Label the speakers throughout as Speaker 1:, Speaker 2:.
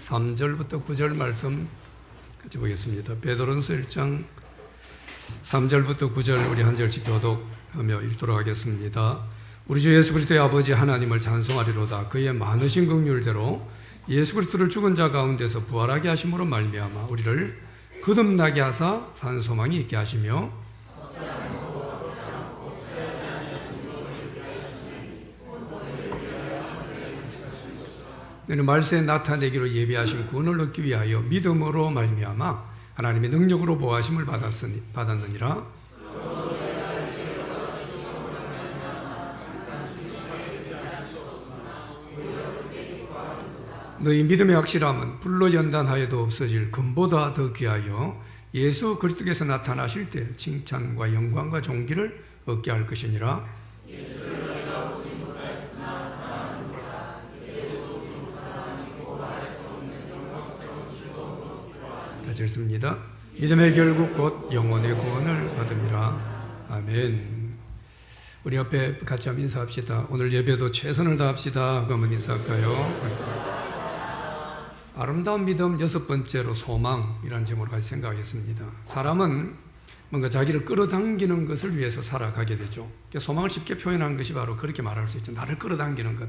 Speaker 1: 3절부터 9절 말씀 같이 보겠습니다. 베드로전서 1장 3절부터 9절 우리 한 절씩 교독하며 읽도록 하겠습니다. 우리 주 예수 그리스도의 아버지 하나님을 찬송하리로다. 그의 많으신 긍휼대로 예수 그리스도를 죽은 자 가운데서 부활하게 하심으로 말미암아 우리를 거듭나게 하사 산 소망이 있게 하시며 너는 말세에 나타내기로 예비하신 구원을 얻기 위하여 믿음으로 말미암아 하나님의 능력으로 보호하심을 받았느니라. 너희 믿음의 확실함은 불로 연단하여도 없어질 금보다 더 귀하여 예수 그리스도께서 나타나실 때 칭찬과 영광과 존귀를 얻게 할 것이니라. 같이 읽습니다. 믿음의 결국 곧 영혼의 구원을 받음이라. 아멘. 우리 옆에 같이 한번 인사합시다. 오늘 예배도 최선을 다합시다 하고 한번 인사할까요? 아름다운 믿음 6번째로 소망이라는 제목으로 같이 생각하겠습니다. 사람은 뭔가 자기를 끌어당기는 것을 위해서 살아가게 되죠. 소망을 쉽게 표현하는 것이 바로 그렇게 말할 수 있죠. 나를 끌어당기는 것.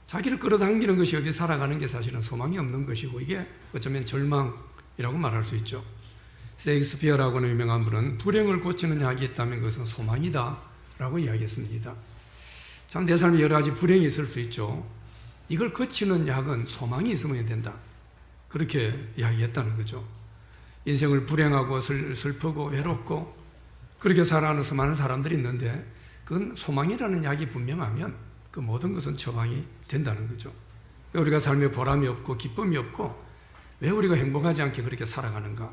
Speaker 1: 자기를 끌어당기는 것이 없이 살아가는 게 사실은 소망이 없는 것이고 이게 어쩌면 절망이라고 말할 수 있죠. 셰익스피어라고는 유명한 분은 불행을 고치는 약이 있다면 그것은 소망이다 라고 이야기했습니다. 참 내 삶에 여러 가지 불행이 있을 수 있죠. 이걸 고치는 약은 소망이 있으면 된다. 그렇게 이야기했다는 거죠. 인생을 불행하고 슬프고 외롭고 그렇게 살아가는 수많은 사람들이 있는데 그건 소망이라는 약이 분명하면 그 모든 것은 처방이 된다는 거죠. 왜 우리가 삶에 보람이 없고 기쁨이 없고 왜 우리가 행복하지 않게 그렇게 살아가는가?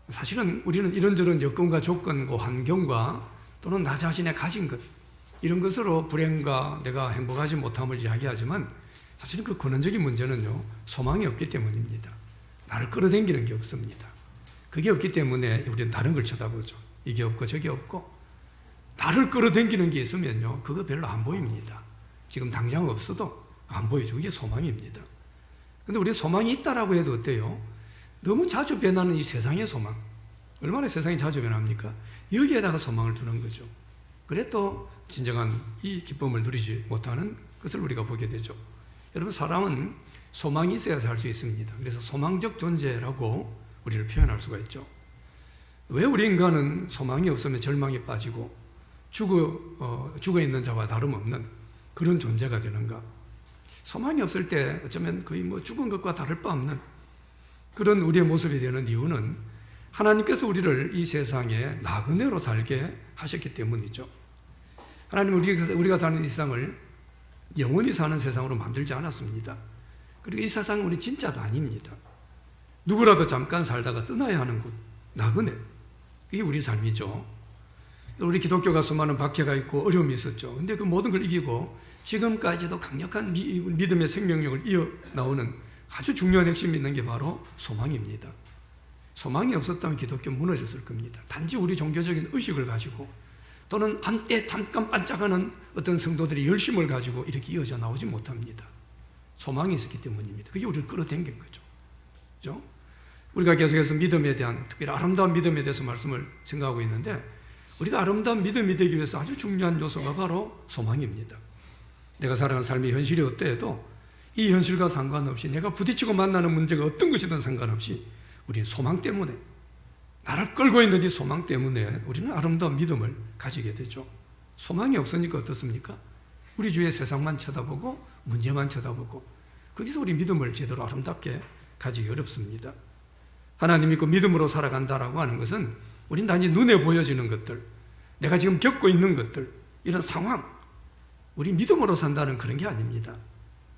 Speaker 1: 사실은 우리는 이런저런 여건과 조건과 환경과 또는 나 자신의 가진 것 이런 것으로 불행과 내가 행복하지 못함을 이야기하지만 사실은 그 근원적인 문제는요, 소망이 없기 때문입니다. 나를 끌어당기는 게 없습니다. 그게 없기 때문에 우리는 다른 걸 쳐다보죠. 이게 없고 저게 없고 나를 끌어당기는 게 있으면요, 그거 별로 안 보입니다. 지금 당장 없어도 안 보이죠. 그게 소망입니다. 근데 우리 소망이 있다라고 해도 어때요? 너무 자주 변하는 이 세상의 소망. 얼마나 세상이 자주 변합니까? 여기에다가 소망을 두는 거죠. 그래도 진정한 이 기쁨을 누리지 못하는 것을 우리가 보게 되죠. 여러분, 사람은 소망이 있어야 살 수 있습니다. 그래서 소망적 존재라고 우리를 표현할 수가 있죠. 왜 우리 인간은 소망이 없으면 절망에 빠지고 죽어 있는 자와 다름없는 그런 존재가 되는가? 소망이 없을 때 어쩌면 거의 죽은 것과 다를 바 없는 그런 우리의 모습이 되는 이유는 하나님께서 우리를 이 세상에 나그네로 살게 하셨기 때문이죠. 하나님은 우리가 사는 이 세상을 영원히 사는 세상으로 만들지 않았습니다. 그리고 이 세상은 우리 진짜도 아닙니다. 누구라도 잠깐 살다가 떠나야 하는 곳, 나그네. 이게 우리 삶이죠. 우리 기독교가 수많은 박해가 있고 어려움이 있었죠. 근데 그 모든 걸 이기고 지금까지도 강력한 믿음의 생명력을 이어나오는 아주 중요한 핵심이 있는 게 바로 소망입니다. 소망이 없었다면 기독교는 무너졌을 겁니다. 단지 우리 종교적인 의식을 가지고 또는 한때 잠깐 반짝하는 어떤 성도들이 열심을 가지고 이렇게 이어져 나오지 못합니다. 소망이 있었기 때문입니다. 그게 우리를 끌어당긴 거죠. 그죠? 우리가 계속해서 믿음에 대한, 특별히 아름다운 믿음에 대해서 말씀을 생각하고 있는데 우리가 아름다운 믿음이 되기 위해서 아주 중요한 요소가 바로 소망입니다. 내가 살아가는 삶의 현실이 어때도 이 현실과 상관없이 내가 부딪히고 만나는 문제가 어떤 것이든 상관없이 우리는 소망 때문에 나를 끌고 있는 이 소망 때문에 우리는 아름다운 믿음을 가지게 되죠. 소망이 없으니까 어떻습니까? 우리 주위의 세상만 쳐다보고 문제만 쳐다보고 거기서 우리 믿음을 제대로 아름답게 가지기 어렵습니다. 하나님 믿고 믿음으로 살아간다라고 하는 것은 우린 단지 눈에 보여지는 것들, 내가 지금 겪고 있는 것들, 이런 상황, 우리 믿음으로 산다는 그런 게 아닙니다.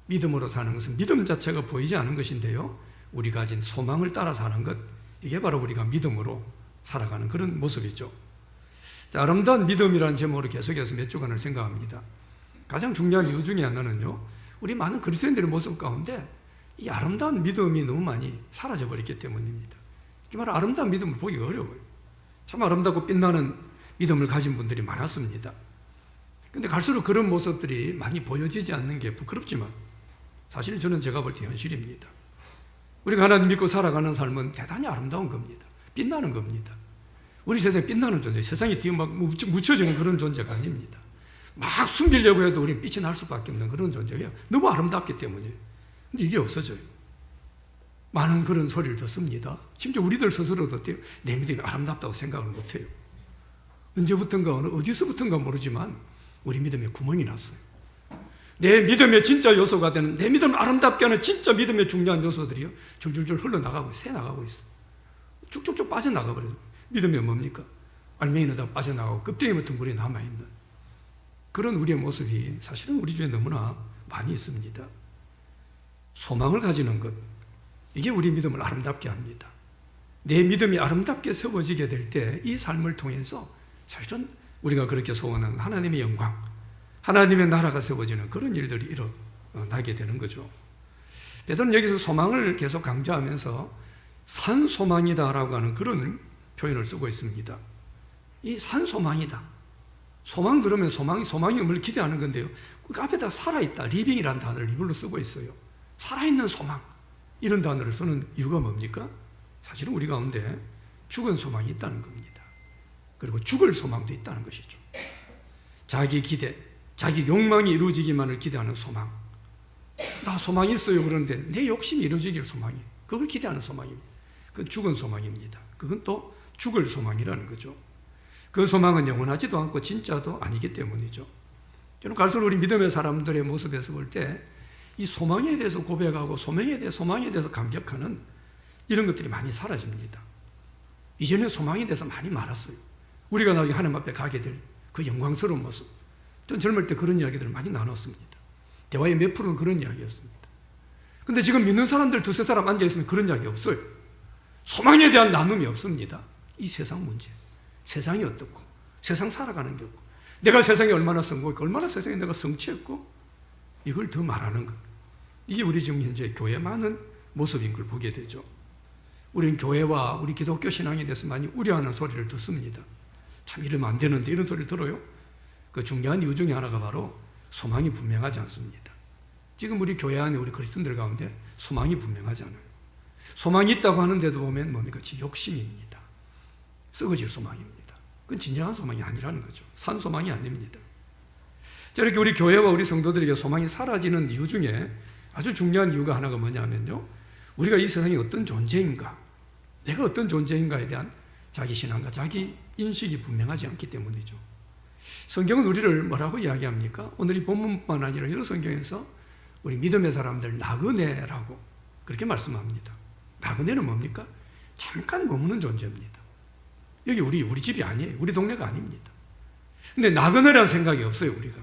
Speaker 1: 믿음으로 사는 것은 믿음 자체가 보이지 않은 것인데요, 우리 가진 소망을 따라 사는 것, 이게 바로 우리가 믿음으로 살아가는 그런 모습이죠. 자, 아름다운 믿음이라는 제목으로 계속해서 몇 주간을 생각합니다. 가장 중요한 이유 중에 하나는요, 우리 많은 그리스도인들의 모습 가운데 이 아름다운 믿음이 너무 많이 사라져버렸기 때문입니다. 이 말 아름다운 믿음을 보기가 어려워요. 참 아름답고 빛나는 믿음을 가진 분들이 많았습니다. 근데 갈수록 그런 모습들이 많이 보여지지 않는 게 부끄럽지만 사실 저는 제가 볼 때 현실입니다. 우리가 하나님 믿고 살아가는 삶은 대단히 아름다운 겁니다. 빛나는 겁니다. 우리 세상에 빛나는 존재, 세상에 뒤에 막 묻혀지는 그런 존재가 아닙니다. 막 숨기려고 해도 우리는 빛이 날 수밖에 없는 그런 존재예요. 너무 아름답기 때문이에요. 근데 이게 없어져요. 많은 그런 소리를 듣습니다. 심지어 우리들 스스로도 어때요? 내 믿음이 아름답다고 생각을 못해요. 언제부턴가 어디서부턴가 모르지만 우리 믿음에 구멍이 났어요. 내 믿음의 진짜 요소가 되는, 내 믿음을 아름답게 하는 진짜 믿음의 중요한 요소들이요, 줄줄줄 흘러나가고 새나가고 있어요. 쭉쭉쭉 빠져나가 버려요. 믿음이 뭡니까? 알맹이는 다 빠져나가고 껍데기만 둥글이 남아있는 그런 우리의 모습이 사실은 우리 중에 너무나 많이 있습니다. 소망을 가지는 것, 이게 우리 믿음을 아름답게 합니다. 내 믿음이 아름답게 세워지게 될 때 이 삶을 통해서 사실은 우리가 그렇게 소원하는 하나님의 영광, 하나님의 나라가 세워지는 그런 일들이 일어나게 되는 거죠. 베드로는 여기서 소망을 계속 강조하면서 산소망이다라고 하는 그런 표현을 쓰고 있습니다. 이 산소망이다. 소망 그러면 소망이 뭘 기대하는 건데요. 그 앞에다 살아있다, 리빙이라는 단어를 이걸로 쓰고 있어요. 살아있는 소망, 이런 단어를 쓰는 이유가 뭡니까? 사실은 우리 가운데 죽은 소망이 있다는 겁니다. 그리고 죽을 소망도 있다는 것이죠. 자기 기대, 자기 욕망이 이루어지기만을 기대하는 소망. 나 소망이 있어요. 그런데 내 욕심이 이루어지길 소망이에요. 그걸 기대하는 소망입니다. 그건 죽은 소망입니다. 그건 또 죽을 소망이라는 거죠. 그 소망은 영원하지도 않고 진짜도 아니기 때문이죠. 저는 갈수록 우리 믿음의 사람들의 모습에서 볼 때 이 소망에 대해서 고백하고 소망에 대해서 감격하는 이런 것들이 많이 사라집니다. 이전에 소망에 대해서 많이 말았어요. 우리가 나중에 하나님 앞에 가게 될 그 영광스러운 모습. 전 젊을 때 그런 이야기들을 많이 나눴습니다. 대화의 몇 프로는 그런 이야기였습니다. 근데 지금 믿는 사람들 두세 사람 앉아있으면 그런 이야기 없어요. 소망에 대한 나눔이 없습니다. 이 세상 문제, 세상이 어떻고, 세상 살아가는 게 없고, 내가 세상에 얼마나 성공했고, 얼마나 세상에 내가 성취했고, 이걸 더 말하는 것. 이게 우리 지금 현재 교회의 많은 모습인 걸 보게 되죠. 우리는 교회와 우리 기독교 신앙에 대해서 많이 우려하는 소리를 듣습니다. 참 이러면 안 되는데 이런 소리를 들어요. 그 중요한 이유 중에 하나가 바로 소망이 분명하지 않습니다. 지금 우리 교회 안에 우리 그리스도인들 가운데 소망이 분명하지 않아요. 소망이 있다고 하는데도 보면 뭡니까? 욕심입니다. 썩어질 소망입니다. 그건 진정한 소망이 아니라는 거죠. 산 소망이 아닙니다. 자, 이렇게 우리 교회와 우리 성도들에게 소망이 사라지는 이유 중에 아주 중요한 이유가 하나가 뭐냐면요, 우리가 이 세상에 어떤 존재인가, 내가 어떤 존재인가에 대한 자기 신앙과 자기 인식이 분명하지 않기 때문이죠. 성경은 우리를 뭐라고 이야기합니까? 오늘 이 본문뿐만 아니라 여러 성경에서 우리 믿음의 사람들 나그네라고 그렇게 말씀합니다. 나그네는 뭡니까? 잠깐 머무는 존재입니다. 여기 우리 집이 아니에요. 우리 동네가 아닙니다. 근데 나그네라는 생각이 없어요, 우리가.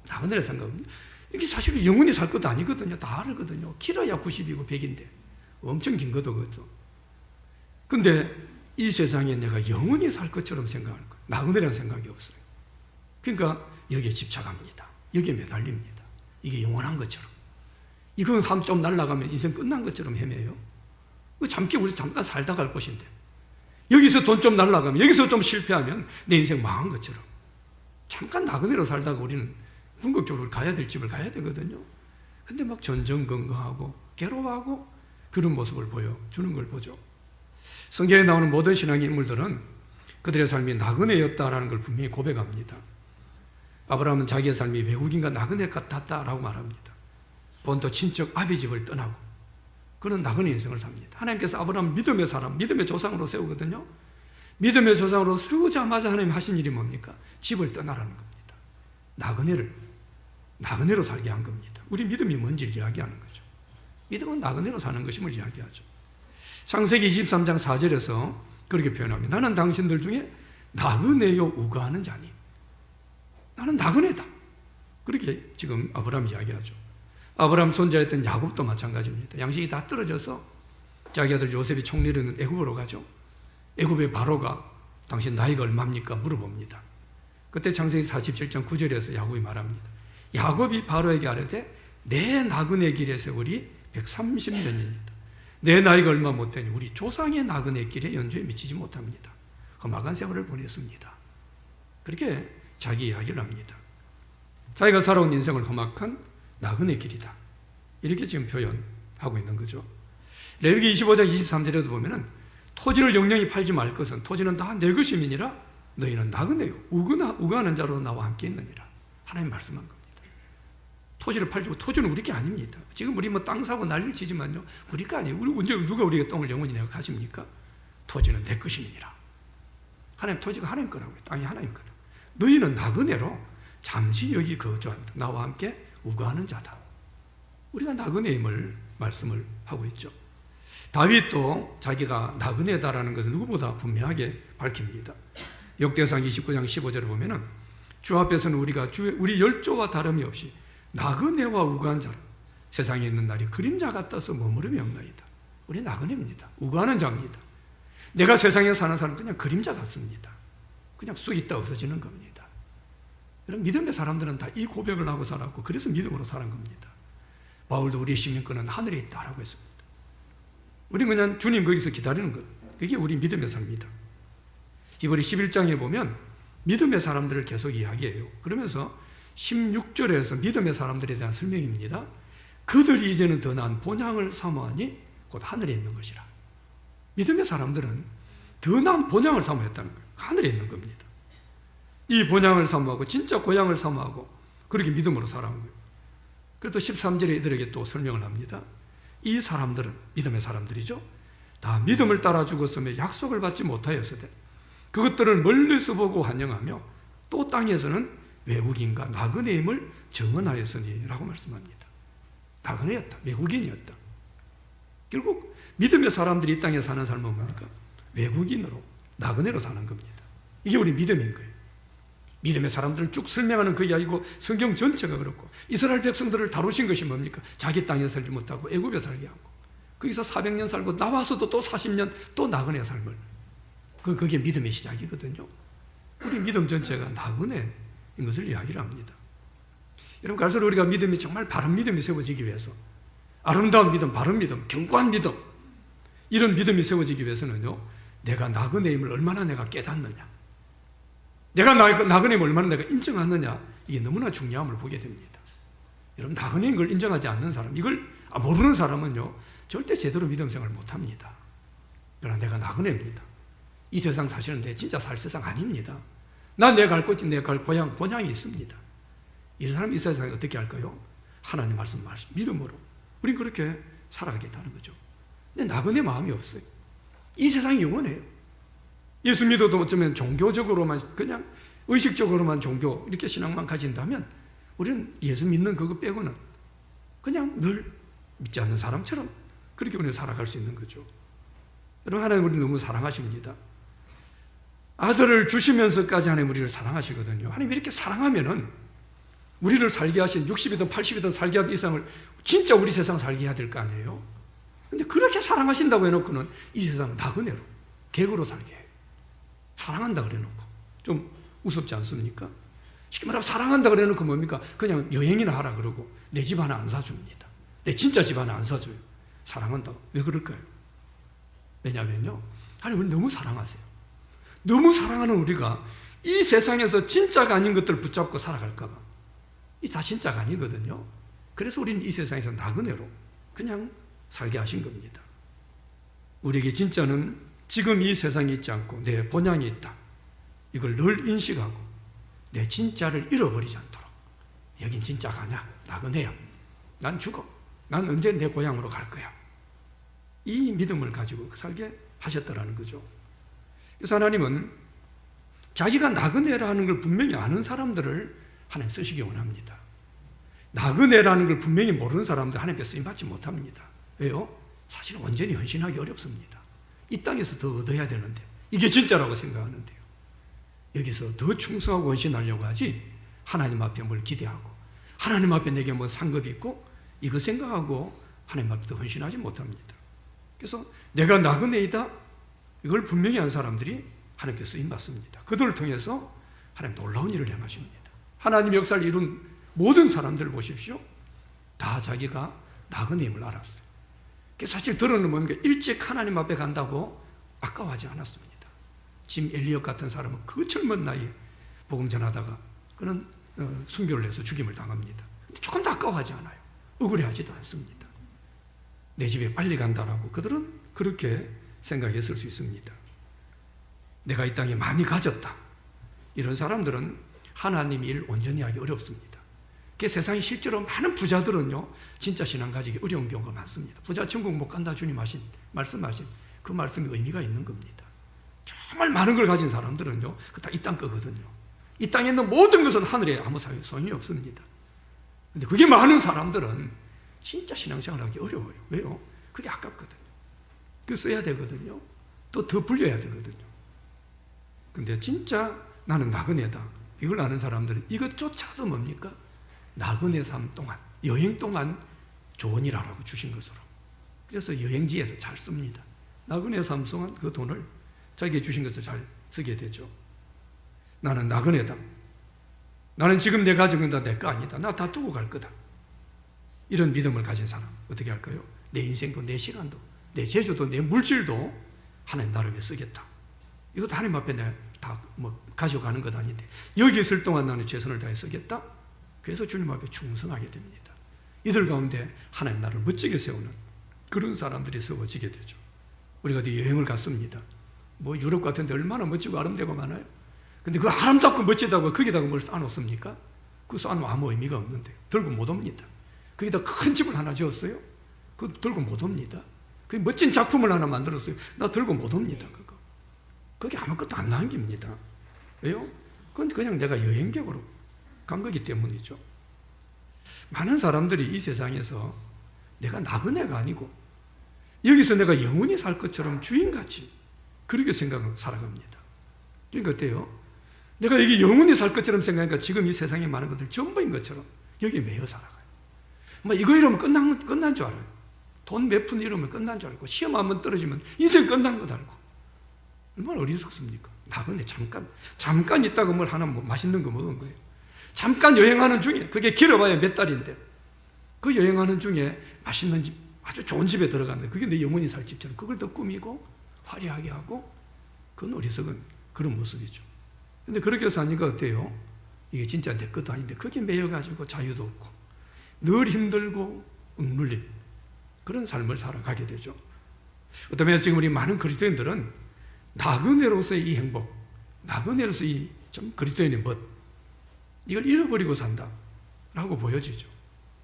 Speaker 1: 나그네라는 생각은 이게 사실 영원히 살 것도 아니거든요. 다 알거든요. 길어야 90이고 100인데 엄청 긴 것도 그것도. 근데 이 세상에 내가 영원히 살 것처럼 생각하는 거예요. 나그네라는 생각이 없어요. 그러니까 여기에 집착합니다. 여기에 매달립니다. 이게 영원한 것처럼. 이건 한 좀 날아가면 인생 끝난 것처럼 헤매요. 우리 잠깐 살다 갈 것인데 여기서 돈 좀 날아가면, 여기서 좀 실패하면 내 인생 망한 것처럼. 잠깐 나그네로 살다가 우리는 궁극적으로 가야 될 집을 가야 되거든요. 근데 막 전전긍긍하고 괴로워하고 그런 모습을 보여주는 걸 보죠. 성경에 나오는 모든 신앙의 인물들은 그들의 삶이 나그네였다라는 걸 분명히 고백합니다. 아브라함은 자기의 삶이 외국인과 나그네 같았다라고 말합니다. 본토 친척 아비 집을 떠나고 그런 나그네 인생을 삽니다. 하나님께서 아브라함 믿음의 사람, 믿음의 조상으로 세우거든요. 믿음의 조상으로 세우자마자 하나님 하신 일이 뭡니까? 집을 떠나라는 겁니다. 나그네로 살게 한 겁니다. 우리 믿음이 뭔지를 이야기하는 거죠. 믿음은 나그네로 사는 것임을 이야기하죠. 창세기 23장 4절에서 그렇게 표현합니다. 나는 당신들 중에 나그네요 우가하는 자니. 나는 나그네다. 그렇게 지금 아브라함이 이야기하죠. 아브라함 손자였던 야곱도 마찬가지입니다. 양식이 다 떨어져서 자기 아들 요셉이 총리는 애굽으로 가죠. 애굽의 바로가 당신 나이가 얼마입니까? 물어봅니다. 그때 창세기 47장 9절에서 야곱이 말합니다. 야곱이 바로에게 아뢰되 내 나그네 길의 세월이 130년입니다. 내 나이가 얼마 못되니 우리 조상의 나그네 길에 연주에 미치지 못합니다. 험악한 세월을 보냈습니다. 그렇게 자기 이야기를 합니다. 자기가 살아온 인생을 험악한 나그네 길이다. 이렇게 지금 표현하고 있는 거죠. 레위기 25장 23절에도 보면은 토지를 영영히 팔지 말 것은 토지는 다 내 것임이니라 너희는 나그네요 우거하는 자로 나와 함께 있느니라. 하나님 말씀한 겁니다. 토지를 팔고 토지는 우리 게 아닙니다. 지금 우리 뭐 땅 사고 난리를 치지만요 우리 거 아니에요. 언제 누가 우리의 똥을 영원히 내가 가집니까? 토지는 내 것임이니라. 하나님 토지가 하나님 거라고요. 땅이 하나님 거다. 너희는 나그네로 잠시 여기 거주한다. 나와 함께 우거하는 자다. 우리가 나그네임을 말씀을 하고 있죠. 다윗도 자기가 나그네다라는 것을 누구보다 분명하게 밝힙니다. 역대상 29장 15절을 보면은 주 앞에서는 우리가 우리 열조와 다름이 없이 나그네와 우거한 자라. 세상에 있는 날이 그림자 같아서 머무름이 없나이다. 우리 나그네입니다. 우거하는 자입니다. 내가 세상에 사는 사람은 그냥 그림자 같습니다. 그냥 쑥 있다 없어지는 겁니다. 여러분 믿음의 사람들은 다 이 고백을 하고 살았고 그래서 믿음으로 사는 겁니다. 바울도 우리의 시민권은 하늘에 있다라고 했습니다. 우리는 그냥 주님 거기서 기다리는 것. 그게 우리 믿음의 삶입니다. 히브리 11장에 보면 믿음의 사람들을 계속 이야기해요. 그러면서 16절에서 믿음의 사람들에 대한 설명입니다. 그들이 이제는 더 나은 본향을 사모하니 곧 하늘에 있는 것이라. 믿음의 사람들은 더 나은 본향을 사모했다는 거예요. 하늘에 있는 겁니다. 이 본향을 사모하고 진짜 고향을 사모하고 그렇게 믿음으로 살아온 거예요. 그래도 13절에 이들에게 또 설명을 합니다. 이 사람들은 믿음의 사람들이죠. 다 믿음을 따라 죽었으며 약속을 받지 못하였으되 그것들을 멀리서 보고 환영하며 또 땅에서는 외국인과 나그네임을 정언하였으니 라고 말씀합니다. 나그네였다. 외국인이었다. 결국 믿음의 사람들이 이 땅에 사는 삶은 뭡니까? 외국인으로 나그네로 사는 겁니다. 이게 우리 믿음인 거예요. 믿음의 사람들을 쭉 설명하는 그게 아니고 성경 전체가 그렇고 이스라엘 백성들을 다루신 것이 뭡니까? 자기 땅에 살지 못하고 애굽에 살게 하고 거기서 400년 살고 나와서도 또 40년 또 나그네 삶을 그게 믿음의 시작이거든요. 우리 믿음 전체가 나그네인 것을 이야기를 합니다. 여러분 갈수록 우리가 믿음이 정말 바른 믿음이 세워지기 위해서 아름다운 믿음, 바른 믿음, 견고한 믿음 이런 믿음이 세워지기 위해서는요 내가 나그네임을 얼마나 내가 깨닫느냐 내가 나그네임을 얼마나 내가 인정하느냐 이게 너무나 중요함을 보게 됩니다. 여러분 나그네인 걸 인정하지 않는 사람 이걸 모르는 사람은요 절대 제대로 믿음 생활을 못합니다. 그러나 내가 나그네입니다. 이 세상 사실은 내 진짜 살 세상 아닙니다. 난 내 갈 곳이 내 갈 고향 본향이 있습니다. 이 사람이 이 세상에 어떻게 할까요? 하나님 말씀 믿음으로 우린 그렇게 살아가겠다는 거죠. 근데 나그네 마음이 없어요. 이 세상이 영원해요. 예수 믿어도 어쩌면 종교적으로만 그냥 의식적으로만 종교 이렇게 신앙만 가진다면 우리는 예수 믿는 그거 빼고는 그냥 늘 믿지 않는 사람처럼 그렇게 우리는 살아갈 수 있는 거죠. 여러분 하나님 우리를 너무 사랑하십니다. 아들을 주시면서까지 하나님 우리를 사랑하시거든요. 하나님 이렇게 사랑하면은 우리를 살게 하신 60이든 80이든 살게 하던 이상을 진짜 우리 세상 살게 해야 될 거 아니에요. 근데 그렇게 사랑하신다고 해놓고는 이 세상 나그네로 객으로 살게 해요. 사랑한다 그래놓고 좀 우습지 않습니까? 쉽게 말하면 사랑한다 그래놓고 뭡니까? 그냥 여행이나 하라 그러고 내 집 하나 안 사줍니다. 내 진짜 집 하나 안 사줘요. 사랑한다고. 왜 그럴까요? 왜냐면요 하나님 우리 너무 사랑하세요. 너무 사랑하는 우리가 이 세상에서 진짜가 아닌 것들을 붙잡고 살아갈까 봐 이 다 진짜가 아니거든요. 그래서 우리는 이 세상에서 나그네로 그냥 살게 하신 겁니다. 우리에게 진짜는 지금 이 세상에 있지 않고 내 본향이 있다. 이걸 늘 인식하고 내 진짜를 잃어버리지 않도록 여긴 진짜가 아니야. 나그네야. 난 죽어. 난 언제 내 고향으로 갈 거야. 이 믿음을 가지고 살게 하셨다라는 거죠. 그래서 하나님은 자기가 나그네라는 걸 분명히 아는 사람들을 하나님 쓰시기 원합니다. 나그네라는 걸 분명히 모르는 사람들 하나님께 쓰임받지 못합니다. 왜요? 사실은 완전히 헌신하기 어렵습니다. 이 땅에서 더 얻어야 되는데 이게 진짜라고 생각하는데요. 여기서 더 충성하고 헌신하려고 하지 하나님 앞에 뭘 기대하고 하나님 앞에 내게 뭐 상급이 있고 이거 생각하고 하나님 앞에 더 헌신하지 못합니다. 그래서 내가 나그네이다 이걸 분명히 한 사람들이 하나님께 쓰임받습니다. 그들을 통해서 하나님 놀라운 일을 행하십니다. 하나님 역사를 이룬 모든 사람들을 보십시오. 다 자기가 나그네임을 알았어요. 사실 들어는 뭡니까? 일찍 하나님 앞에 간다고 아까워하지 않았습니다. 짐 엘리엇 같은 사람은 그 젊은 나이에 복음 전하다가 그는 순교를 해서 죽임을 당합니다. 조금 더 아까워하지 않아요. 억울해하지도 않습니다. 내 집에 빨리 간다라고 그들은 그렇게 생각했을 수 있습니다. 내가 이 땅에 많이 가졌다. 이런 사람들은 하나님 일 온전히 하기 어렵습니다. 세상에 실제로 많은 부자들은요, 진짜 신앙 가지기 어려운 경우가 많습니다. 부자 천국 못 간다 주님 말씀하신 그 말씀이 의미가 있는 겁니다. 정말 많은 걸 가진 사람들은요, 그 다 이 땅 거거든요. 이 땅에 있는 모든 것은 하늘에 아무 소용이 없습니다. 근데 그게 많은 사람들은 진짜 신앙생활 하기 어려워요. 왜요? 그게 아깝거든요. 그 써야 되거든요. 또 더 불려야 되거든요. 근데 진짜 나는 나그네다. 이걸 아는 사람들은 이것조차도 뭡니까? 나그네 삶 동안, 여행 동안 좋은 일 하라고 주신 것으로. 그래서 여행지에서 잘 씁니다. 나그네 삶 동안 그 돈을 자기가 주신 것을 잘 쓰게 되죠. 나는 나그네다. 나는 지금 내 가진 건 다 내 거 아니다. 나 다 두고 갈 거다. 이런 믿음을 가진 사람 어떻게 할까요? 내 인생도 내 시간도 내 재주도 내 물질도 하나님 나를 위해 쓰겠다. 이것도 하나님 앞에 내가 다 가져가는 것 아닌데 여기 있을 동안 나는 최선을 다해 쓰겠다. 그래서 주님 앞에 충성하게 됩니다. 이들 가운데 하나님 나를 멋지게 세우는 그런 사람들이 세워지게 되죠. 우리가 어디 여행을 갔습니다. 유럽 같은 데 얼마나 멋지고 아름다고 많아요. 근데 그 아름답고 멋지다고 거기다가 뭘 쌓아놓습니까? 그거 쌓아놓으면 아무 의미가 없는데 들고 못 옵니다. 거기다 큰 집을 하나 지었어요. 그거 들고 못 옵니다. 그 멋진 작품을 하나 만들었어요. 나 들고 못 옵니다. 그거. 그게 아무것도 안 남깁니다. 왜요? 그건 그냥 내가 여행객으로 간 거기 때문이죠. 많은 사람들이 이 세상에서 내가 나그네가 아니고 여기서 내가 영원히 살 것처럼 주인같이 그렇게 생각하고 살아갑니다. 그러니까 어때요? 내가 여기 영원히 살 것처럼 생각하니까 지금 이 세상에 많은 것들 전부인 것처럼 여기에 매여 살아가요. 이거 이러면 끝난 줄 알아요. 돈 몇 푼 이러면 끝난 줄 알고 시험 한번 떨어지면 인생 끝난 것 알고. 얼마나 어리석습니까? 나그네 잠깐 있다가 뭘 하나 맛있는 거 먹은 거예요. 잠깐 여행하는 중에 그게 길어봐야 몇 달인데 그 여행하는 중에 맛있는 집 아주 좋은 집에 들어갔는데 그게 내 영원히 살 집처럼 그걸 더 꾸미고 화려하게 하고 그건 어리석은 그런 모습이죠. 근데 그렇게 사니까 어때요? 이게 진짜 내 것도 아닌데 거기에 매여가지고 자유도 없고 늘 힘들고 억눌린 그런 삶을 살아가게 되죠. 어쩌면 지금 우리 많은 그리스도인들은 나그네로서의 이 행복, 나그네로서의 이 좀 그리스도인의 멋 이걸 잃어버리고 산다라고 보여지죠.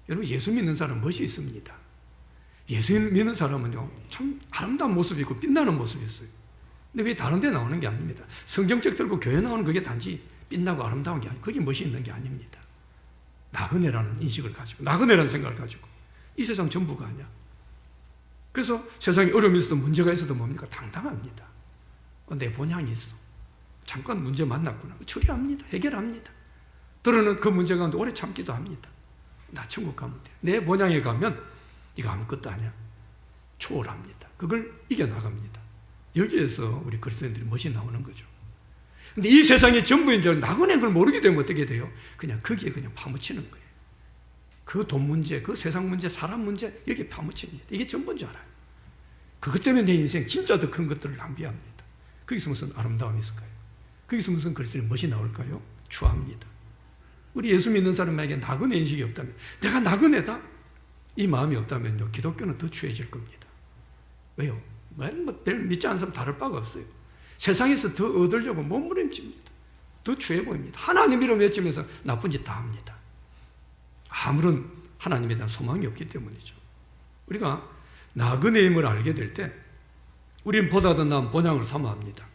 Speaker 1: 여러분 예수 믿는 사람은 멋이 있습니다. 예수 믿는 사람은요 참 아름다운 모습이 있고 빛나는 모습이 있어요. 근데 그게 다른 데 나오는 게 아닙니다. 성경책 들고 교회 나오는 그게 단지 빛나고 아름다운 게 아니고 그게 멋이 있는 게 아닙니다. 나그네라는 인식을 가지고 나그네라는 생각을 가지고 이 세상 전부가 아니야. 그래서 세상에 어려움이 있어도 문제가 있어도 뭡니까? 당당합니다. 내 본향이 있어. 잠깐 문제 만났구나. 처리합니다. 해결합니다. 들어는 그 문제 가운데 오래 참기도 합니다. 나 천국 가면 돼. 내 본향에 가면 이거 아무것도 아니야. 초월합니다. 그걸 이겨나갑니다. 여기에서 우리 그리스도인들이 멋이 나오는 거죠. 근데 이 세상의 전부인 줄 나그네인 걸 모르게 되면 어떻게 돼요? 그냥 거기에 그냥 파묻히는 거예요. 그 돈 문제, 그 세상 문제, 사람 문제 여기에 파묻힙니다. 이게 전부인 줄 알아요. 그것 때문에 내 인생 진짜 더 큰 것들을 낭비합니다. 거기서 무슨 아름다움이 있을까요? 거기서 무슨 그리스도인의 멋이 나올까요? 추합니다. 우리 예수 믿는 사람에게 나그네 인식이 없다면 내가 나그네다? 이 마음이 없다면요 기독교는 더 추해질 겁니다. 왜요? 별 믿지 않는 사람 다를 바가 없어요. 세상에서 더 얻으려고 몸부림칩니다. 더 추해 보입니다. 하나님 이름 외치면서 나쁜 짓 다 합니다. 아무런 하나님에 대한 소망이 없기 때문이죠. 우리가 나그네임을 알게 될 때 우리는 보다 더 나은 본향을 사모합니다.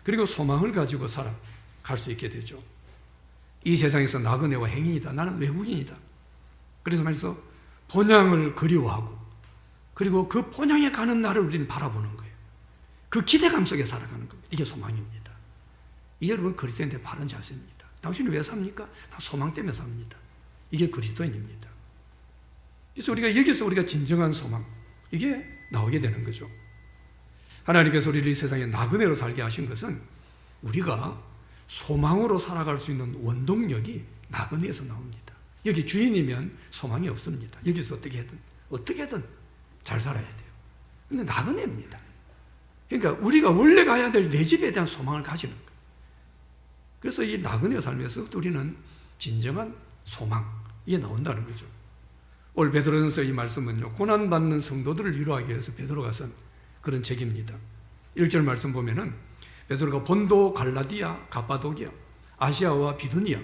Speaker 1: 그리고 소망을 가지고 살아갈 수 있게 되죠. 이 세상에서 나그네와 행인이다. 나는 외국인이다. 그래서 말해서 본향을 그리워하고 그리고 그 본향에 가는 날을 우리는 바라보는 거예요. 그 기대감 속에 살아가는 겁니다. 이게 소망입니다. 이게 여러분 그리스도인의 바른 자세입니다. 당신은 왜 삽니까? 나 소망 때문에 삽니다. 이게 그리스도인입니다. 그래서 여기서 우리가 진정한 소망 이게 나오게 되는 거죠. 하나님께서 우리를 이 세상에 나그네로 살게 하신 것은 우리가 소망으로 살아갈 수 있는 원동력이 나그네에서 나옵니다. 여기 주인이면 소망이 없습니다. 여기서 어떻게든 잘 살아야 돼요. 근데 나그네입니다. 그러니까 우리가 원래 가야 될 내 집에 대한 소망을 가지는 거예요. 그래서 이 나그네 삶에서 우리는 진정한 소망 이게 나온다는 거죠. 오늘 베드로전서 이 말씀은요, 고난받는 성도들을 위로하기 위해서 베드로가 쓴 그런 책입니다. 1절 말씀 보면은 베드로가 본도, 갈라디아, 가파도기아, 아시아와 비두니아,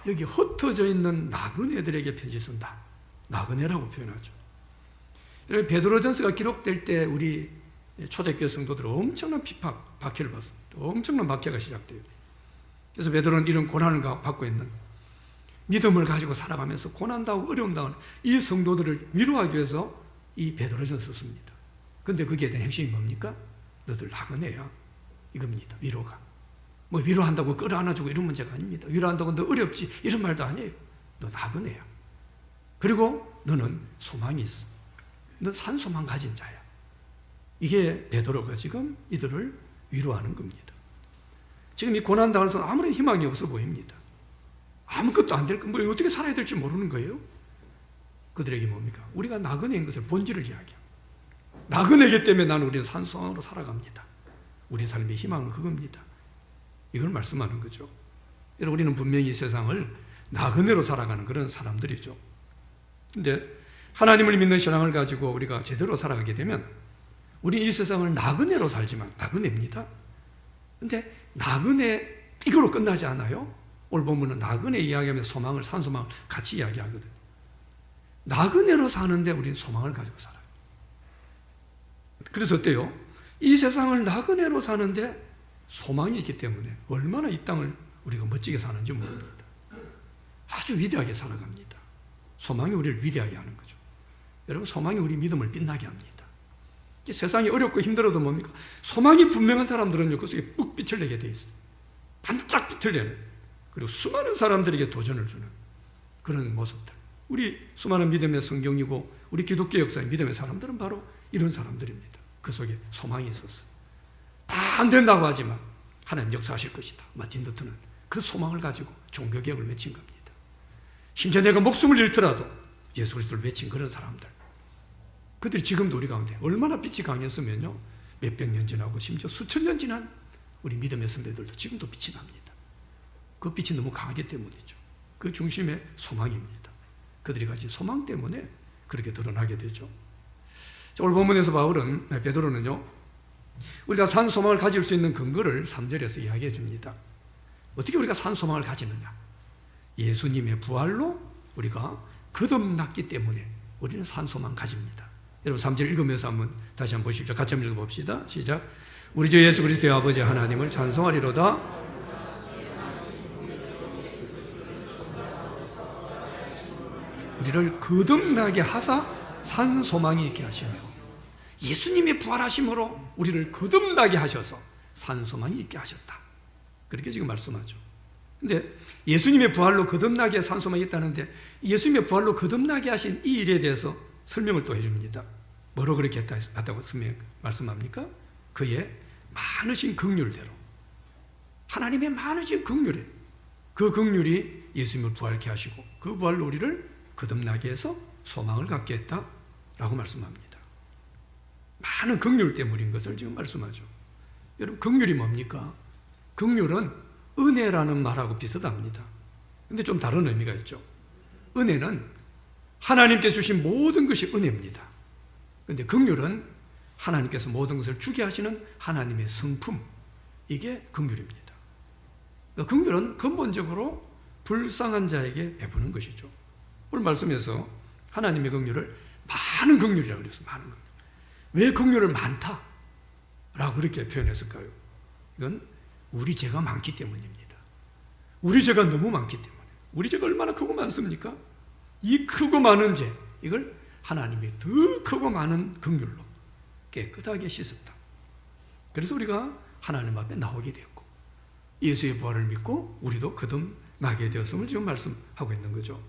Speaker 1: 여기 흩어져 있는 나그네들에게 편지 쓴다. 나그네라고 표현하죠. 베드로전서가 기록될 때 우리 초대교회 성도들은 엄청난 핍박, 박해를 받습니다. 엄청난 박해가 시작돼요. 그래서 베드로는 이런 고난을 받고 있는, 믿음을 가지고 살아가면서 고난당하고 어려움당하는 이 성도들을 위로하기 위해서 이 베드로전서 썼습니다. 근데 거기에 대한 핵심이 뭡니까? 너들 나그네야. 이겁니다. 위로가. 뭐 위로한다고 끌어안아주고 이런 문제가 아닙니다. 위로한다고 너 어렵지 이런 말도 아니에요. 너 나그네야. 그리고 너는 소망이 있어. 너 산소망 가진 자야. 이게 베드로가 지금 이들을 위로하는 겁니다. 지금 이 고난당하는 사람 아무런 희망이 없어 보입니다. 아무것도 안 될 거, 뭐 어떻게 살아야 될지 모르는 거예요. 그들에게 뭡니까? 우리가 나그네인 것을 본질을 이야기합니다. 나그네이기 때문에 나는 우리는 산소망으로 살아갑니다. 우리 삶의 희망은 그겁니다. 이걸 말씀하는 거죠. 여러분, 우리는 분명히 이 세상을 나그네로 살아가는 그런 사람들이죠. 근데 하나님을 믿는 신앙을 가지고 우리가 제대로 살아가게 되면 우리 이 세상을 나그네로 살지만 나그네입니다. 근데 나그네 이거로 끝나지 않아요. 오늘 보면은 나그네 이야기하면서 소망을, 산소망을 같이 이야기하거든. 나그네로 사는데 우리는 소망을 가지고 살아요. 그래서 어때요? 이 세상을 나그네로 사는데 소망이 있기 때문에 얼마나 이 땅을 우리가 멋지게 사는지 모릅니다. 아주 위대하게 살아갑니다. 소망이 우리를 위대하게 하는 거죠. 여러분, 소망이 우리 믿음을 빛나게 합니다. 세상이 어렵고 힘들어도 뭡니까? 소망이 분명한 사람들은요, 그 속에 뿍 빛을 내게 돼 있어요. 반짝 빛을 내는, 그리고 수많은 사람들에게 도전을 주는 그런 모습들. 우리 수많은 믿음의 성경이고 우리 기독교 역사의 믿음의 사람들은 바로 이런 사람들입니다. 그 속에 소망이 있었어요. 다 안 된다고 하지만 하나님 역사하실 것이다. 마틴 루터는 그 소망을 가지고 종교개혁을 외친 겁니다. 심지어 내가 목숨을 잃더라도 예수 그리스도를 외친 그런 사람들. 그들이 지금도 우리 가운데 얼마나 빛이 강했으면요, 몇백 년 지나고 심지어 수천 년 지난 우리 믿음의 선배들도 지금도 빛이 납니다. 그 빛이 너무 강하기 때문이죠. 그 중심에 소망입니다. 그들이 가진 소망 때문에 그렇게 드러나게 되죠. 오늘 본문에서 베드로는요, 우리가 산 소망을 가질 수 있는 근거를 3절에서 이야기해 줍니다. 어떻게 우리가 산 소망을 가지느냐? 예수님의 부활로 우리가 거듭났기 때문에 우리는 산 소망 가집니다. 여러분, 3절 읽으면서 다시 한번 보십시오. 같이 한번 읽어봅시다. 시작. 우리 주 예수 그리스도의 아버지 하나님을 찬송하리로다. 우리를 거듭나게 하사 산 소망이 있게 하시며, 예수님이 부활하심으로 우리를 거듭나게 하셔서 산 소망이 있게 하셨다. 그렇게 지금 말씀하죠. 근데 예수님의 부활로 거듭나게 산 소망이 있다는데, 예수님의 부활로 거듭나게 하신 이 일에 대해서 설명을 또 해줍니다. 뭐로 그렇게 했다고 말씀합니까? 그의 많으신 긍휼대로, 하나님의 많으신 긍휼에, 그 긍휼이 예수님을 부활케 하시고 그 부활로 우리를 거듭나게 해서 소망을 갖게 했다라고 말씀합니다. 많은 긍휼 때문인 것을 지금 말씀하죠. 여러분, 긍휼이 뭡니까? 긍휼은 은혜라는 말하고 비슷합니다. 근데 좀 다른 의미가 있죠. 은혜는 하나님께 주신 모든 것이 은혜입니다. 근데 긍휼은 하나님께서 모든 것을 주게 하시는 하나님의 성품, 이게 긍휼입니다. 그러니까 긍휼은 근본적으로 불쌍한 자에게 베푸는 것이죠. 오늘 말씀에서 하나님의 긍휼을 많은 긍휼이라고 그랬어요. 많은 긍휼. 왜 긍휼을 많다라고 그렇게 표현했을까요? 이건 우리 죄가 많기 때문입니다. 우리 죄가 너무 많기 때문에. 우리 죄가 얼마나 크고 많습니까? 이 크고 많은 죄, 이걸 하나님이 더 크고 많은 긍휼로 깨끗하게 씻었다. 그래서 우리가 하나님 앞에 나오게 되었고, 예수의 부활을 믿고 우리도 거듭나게 되었음을 지금 말씀하고 있는 거죠.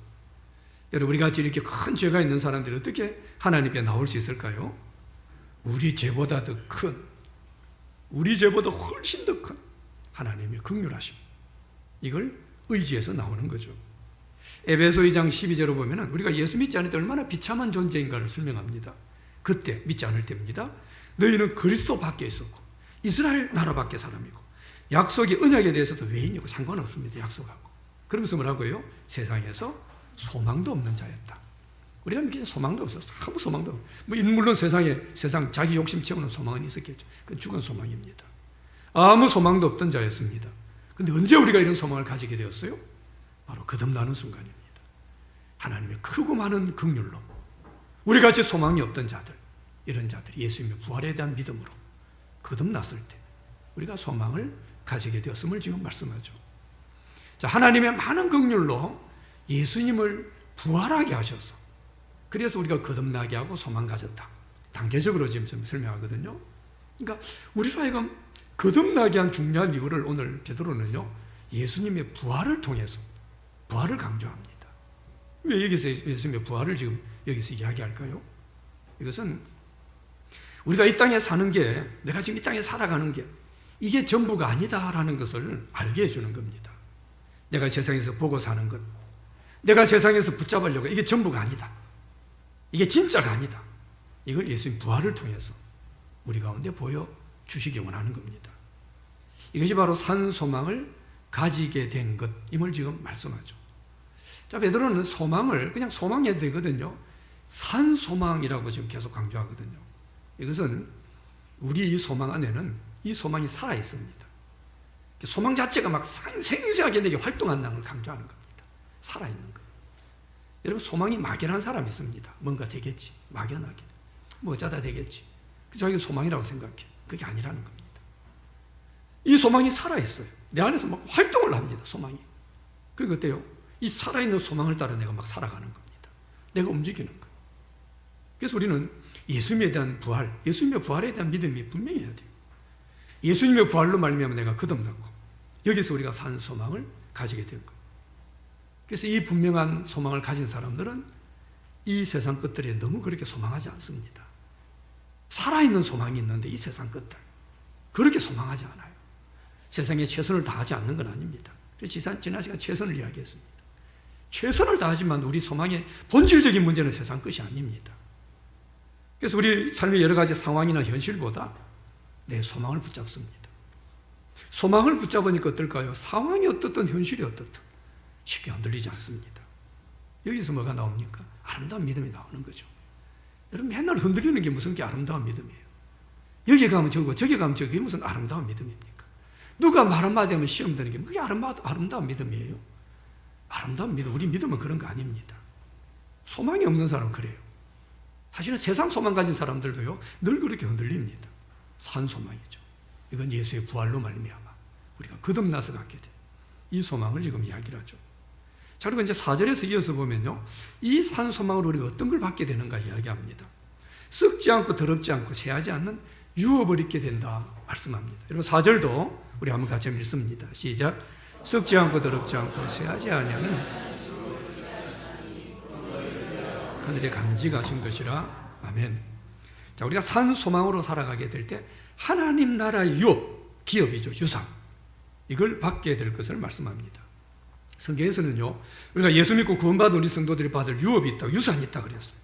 Speaker 1: 여러분, 우리 같이 이렇게 큰 죄가 있는 사람들이 어떻게 하나님 앞에 나올 수 있을까요? 우리 죄보다 더 큰, 우리 죄보다 훨씬 더 큰 하나님의 긍휼하심, 이걸 의지해서 나오는 거죠. 에베소 2장 12절로 보면 우리가 예수 믿지 않을 때 얼마나 비참한 존재인가를 설명합니다. 그때 믿지 않을 때입니다. 너희는 그리스도 밖에 있었고 이스라엘 나라 밖에 사람이고 약속의 언약에 대해서도 외인이고 상관없습니다. 약속하고. 그러면서 뭐라고요? 세상에서 소망도 없는 자였다. 우리가 믿기는 소망도 없었어. 아무 소망도 없어. 물론 세상 자기 욕심 채우는 소망은 있었겠죠. 그건 죽은 소망입니다. 아무 소망도 없던 자였습니다. 근데 언제 우리가 이런 소망을 가지게 되었어요? 바로 거듭나는 순간입니다. 하나님의 크고 많은 긍휼로 우리같이 소망이 없던 자들, 이런 자들이 예수님의 부활에 대한 믿음으로 거듭났을 때 우리가 소망을 가지게 되었음을 지금 말씀하죠. 자, 하나님의 많은 긍휼로 예수님을 부활하게 하셔서 그래서 우리가 거듭나게 하고 소망 가졌다. 단계적으로 지금 설명하거든요. 그러니까 우리로 하여금 거듭나게 한 중요한 이유를 오늘 베드로는요, 예수님의 부활을 통해서 부활을 강조합니다. 왜 여기서 예수님의 부활을 지금 여기서 이야기할까요? 이것은 우리가 이 땅에 사는 게, 내가 지금 이 땅에 살아가는 게 이게 전부가 아니다라는 것을 알게 해주는 겁니다. 내가 세상에서 보고 사는 것, 내가 세상에서 붙잡으려고 이게 전부가 아니다. 이게 진짜가 아니다. 이걸 예수님 부활을 통해서 우리 가운데 보여주시기 원하는 겁니다. 이것이 바로 산 소망을 가지게 된 것임을 지금 말씀하죠. 자, 베드로는 소망을 그냥 소망해도 되거든요. 산 소망이라고 지금 계속 강조하거든요. 이것은 우리 이 소망 안에는 이 소망이 살아 있습니다. 소망 자체가 막 생생하게 내게 활동한다는 걸 강조하는 겁니다. 살아있는 거예요. 여러분, 소망이 막연한 사람이 있습니다. 뭔가 되겠지, 막연하게. 뭐 어쩌다 되겠지. 자기가 소망이라고 생각해. 그게 아니라는 겁니다. 이 소망이 살아있어요. 내 안에서 막 활동을 합니다. 소망이. 그게 어때요? 이 살아있는 소망을 따라 내가 막 살아가는 겁니다. 내가 움직이는 거예요. 그래서 우리는 예수님에 대한 부활, 예수님의 부활에 대한 믿음이 분명해야 돼요. 예수님의 부활로 말미암아 내가 거듭났고 여기서 우리가 산 소망을 가지게 된 거예요. 그래서 이 분명한 소망을 가진 사람들은 이 세상 것들에 너무 그렇게 소망하지 않습니다. 살아있는 소망이 있는데 이 세상 것들 그렇게 소망하지 않아요. 세상에 최선을 다하지 않는 건 아닙니다. 그래서 지난 시간 최선을 이야기했습니다. 최선을 다하지만 우리 소망의 본질적인 문제는 세상 것이 아닙니다. 그래서 우리 삶의 여러 가지 상황이나 현실보다 내 소망을 붙잡습니다. 소망을 붙잡으니까 어떨까요? 상황이 어떻든 현실이 어떻든 쉽게 흔들리지 않습니다. 여기서 뭐가 나옵니까? 아름다운 믿음이 나오는 거죠. 여러분, 맨날 흔들리는 게 무슨 게 아름다운 믿음이에요? 여기 가면 저거, 저기 가면 저게 무슨 아름다운 믿음입니까? 누가 말 한마디 하면 시험 드는 게 그게 아름다운 믿음이에요? 아름다운 믿음, 우리 믿음은 그런 거 아닙니다. 소망이 없는 사람은 그래요. 사실은 세상 소망 가진 사람들도요, 늘 그렇게 흔들립니다. 산 소망이죠. 이건 예수의 부활로 말미암아 우리가 거듭나서 갖게 돼. 이 소망을 지금 이야기를 하죠. 자, 그리고 이제 4절에서 이어서 보면요, 이 산 소망으로 우리가 어떤 걸 받게 되는가 이야기합니다. 썩지 않고 더럽지 않고 쇠하지 않는 유업을 입게 된다 말씀합니다. 여러분, 4절도 우리 한번 같이 읽습니다. 시작. 썩지 않고 더럽지 않고 쇠하지 아니하는 하늘의 간지가 하신 것이라. 아멘. 자, 우리가 산 소망으로 살아가게 될 때 하나님 나라의 유업, 기업이죠, 유산, 이걸 받게 될 것을 말씀합니다. 성경에서는요, 우리가 예수 믿고 구원받은 우리 성도들이 받을 유업이 있다, 유산이 있다 그랬어요.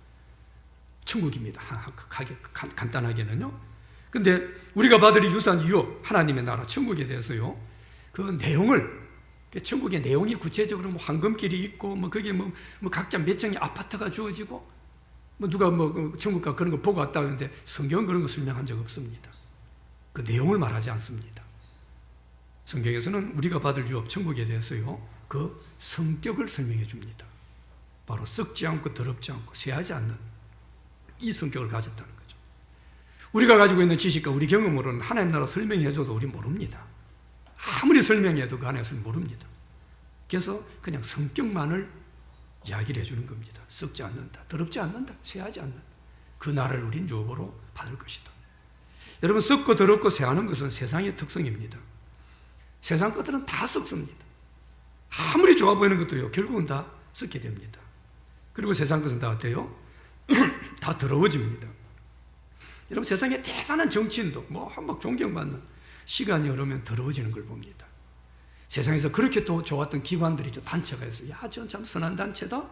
Speaker 1: 천국입니다. 간단하게는요. 근데 우리가 받을 유산, 유업, 하나님의 나라, 천국에 대해서요, 그 내용을, 천국의 내용이 구체적으로 뭐 황금길이 있고, 뭐 거기에 뭐 각자 몇 정의 아파트가 주어지고, 뭐 누가 뭐 천국 가 그런 거 보고 왔다 하는데 성경은 그런 거 설명한 적 없습니다. 그 내용을 말하지 않습니다. 성경에서는 우리가 받을 유업, 천국에 대해서요, 그 성격을 설명해 줍니다. 바로 썩지 않고 더럽지 않고 쇠하지 않는 이 성격을 가졌다는 거죠. 우리가 가지고 있는 지식과 우리 경험으로는 하나님 나라 설명해 줘도 우리 모릅니다. 아무리 설명해도 그 안에서 모릅니다. 그래서 그냥 성격만을 이야기를 해주는 겁니다. 썩지 않는다, 더럽지 않는다, 쇠하지 않는다. 그 나라를 우린 유업으로 받을 것이다. 여러분, 썩고 더럽고 쇠하는 것은 세상의 특성입니다. 세상 것들은 다 썩습니다. 아무리 좋아 보이는 것도요, 결국은 다 썩게 됩니다. 그리고 세상 것은 다 어때요? 다 더러워집니다. 여러분, 세상에 대단한 정치인도 막 존경받는 시간이 흐르면 더러워지는 걸 봅니다. 세상에서 그렇게 또 좋았던 기관들이죠, 단체가 있어요. 야, 저건 참 선한 단체다.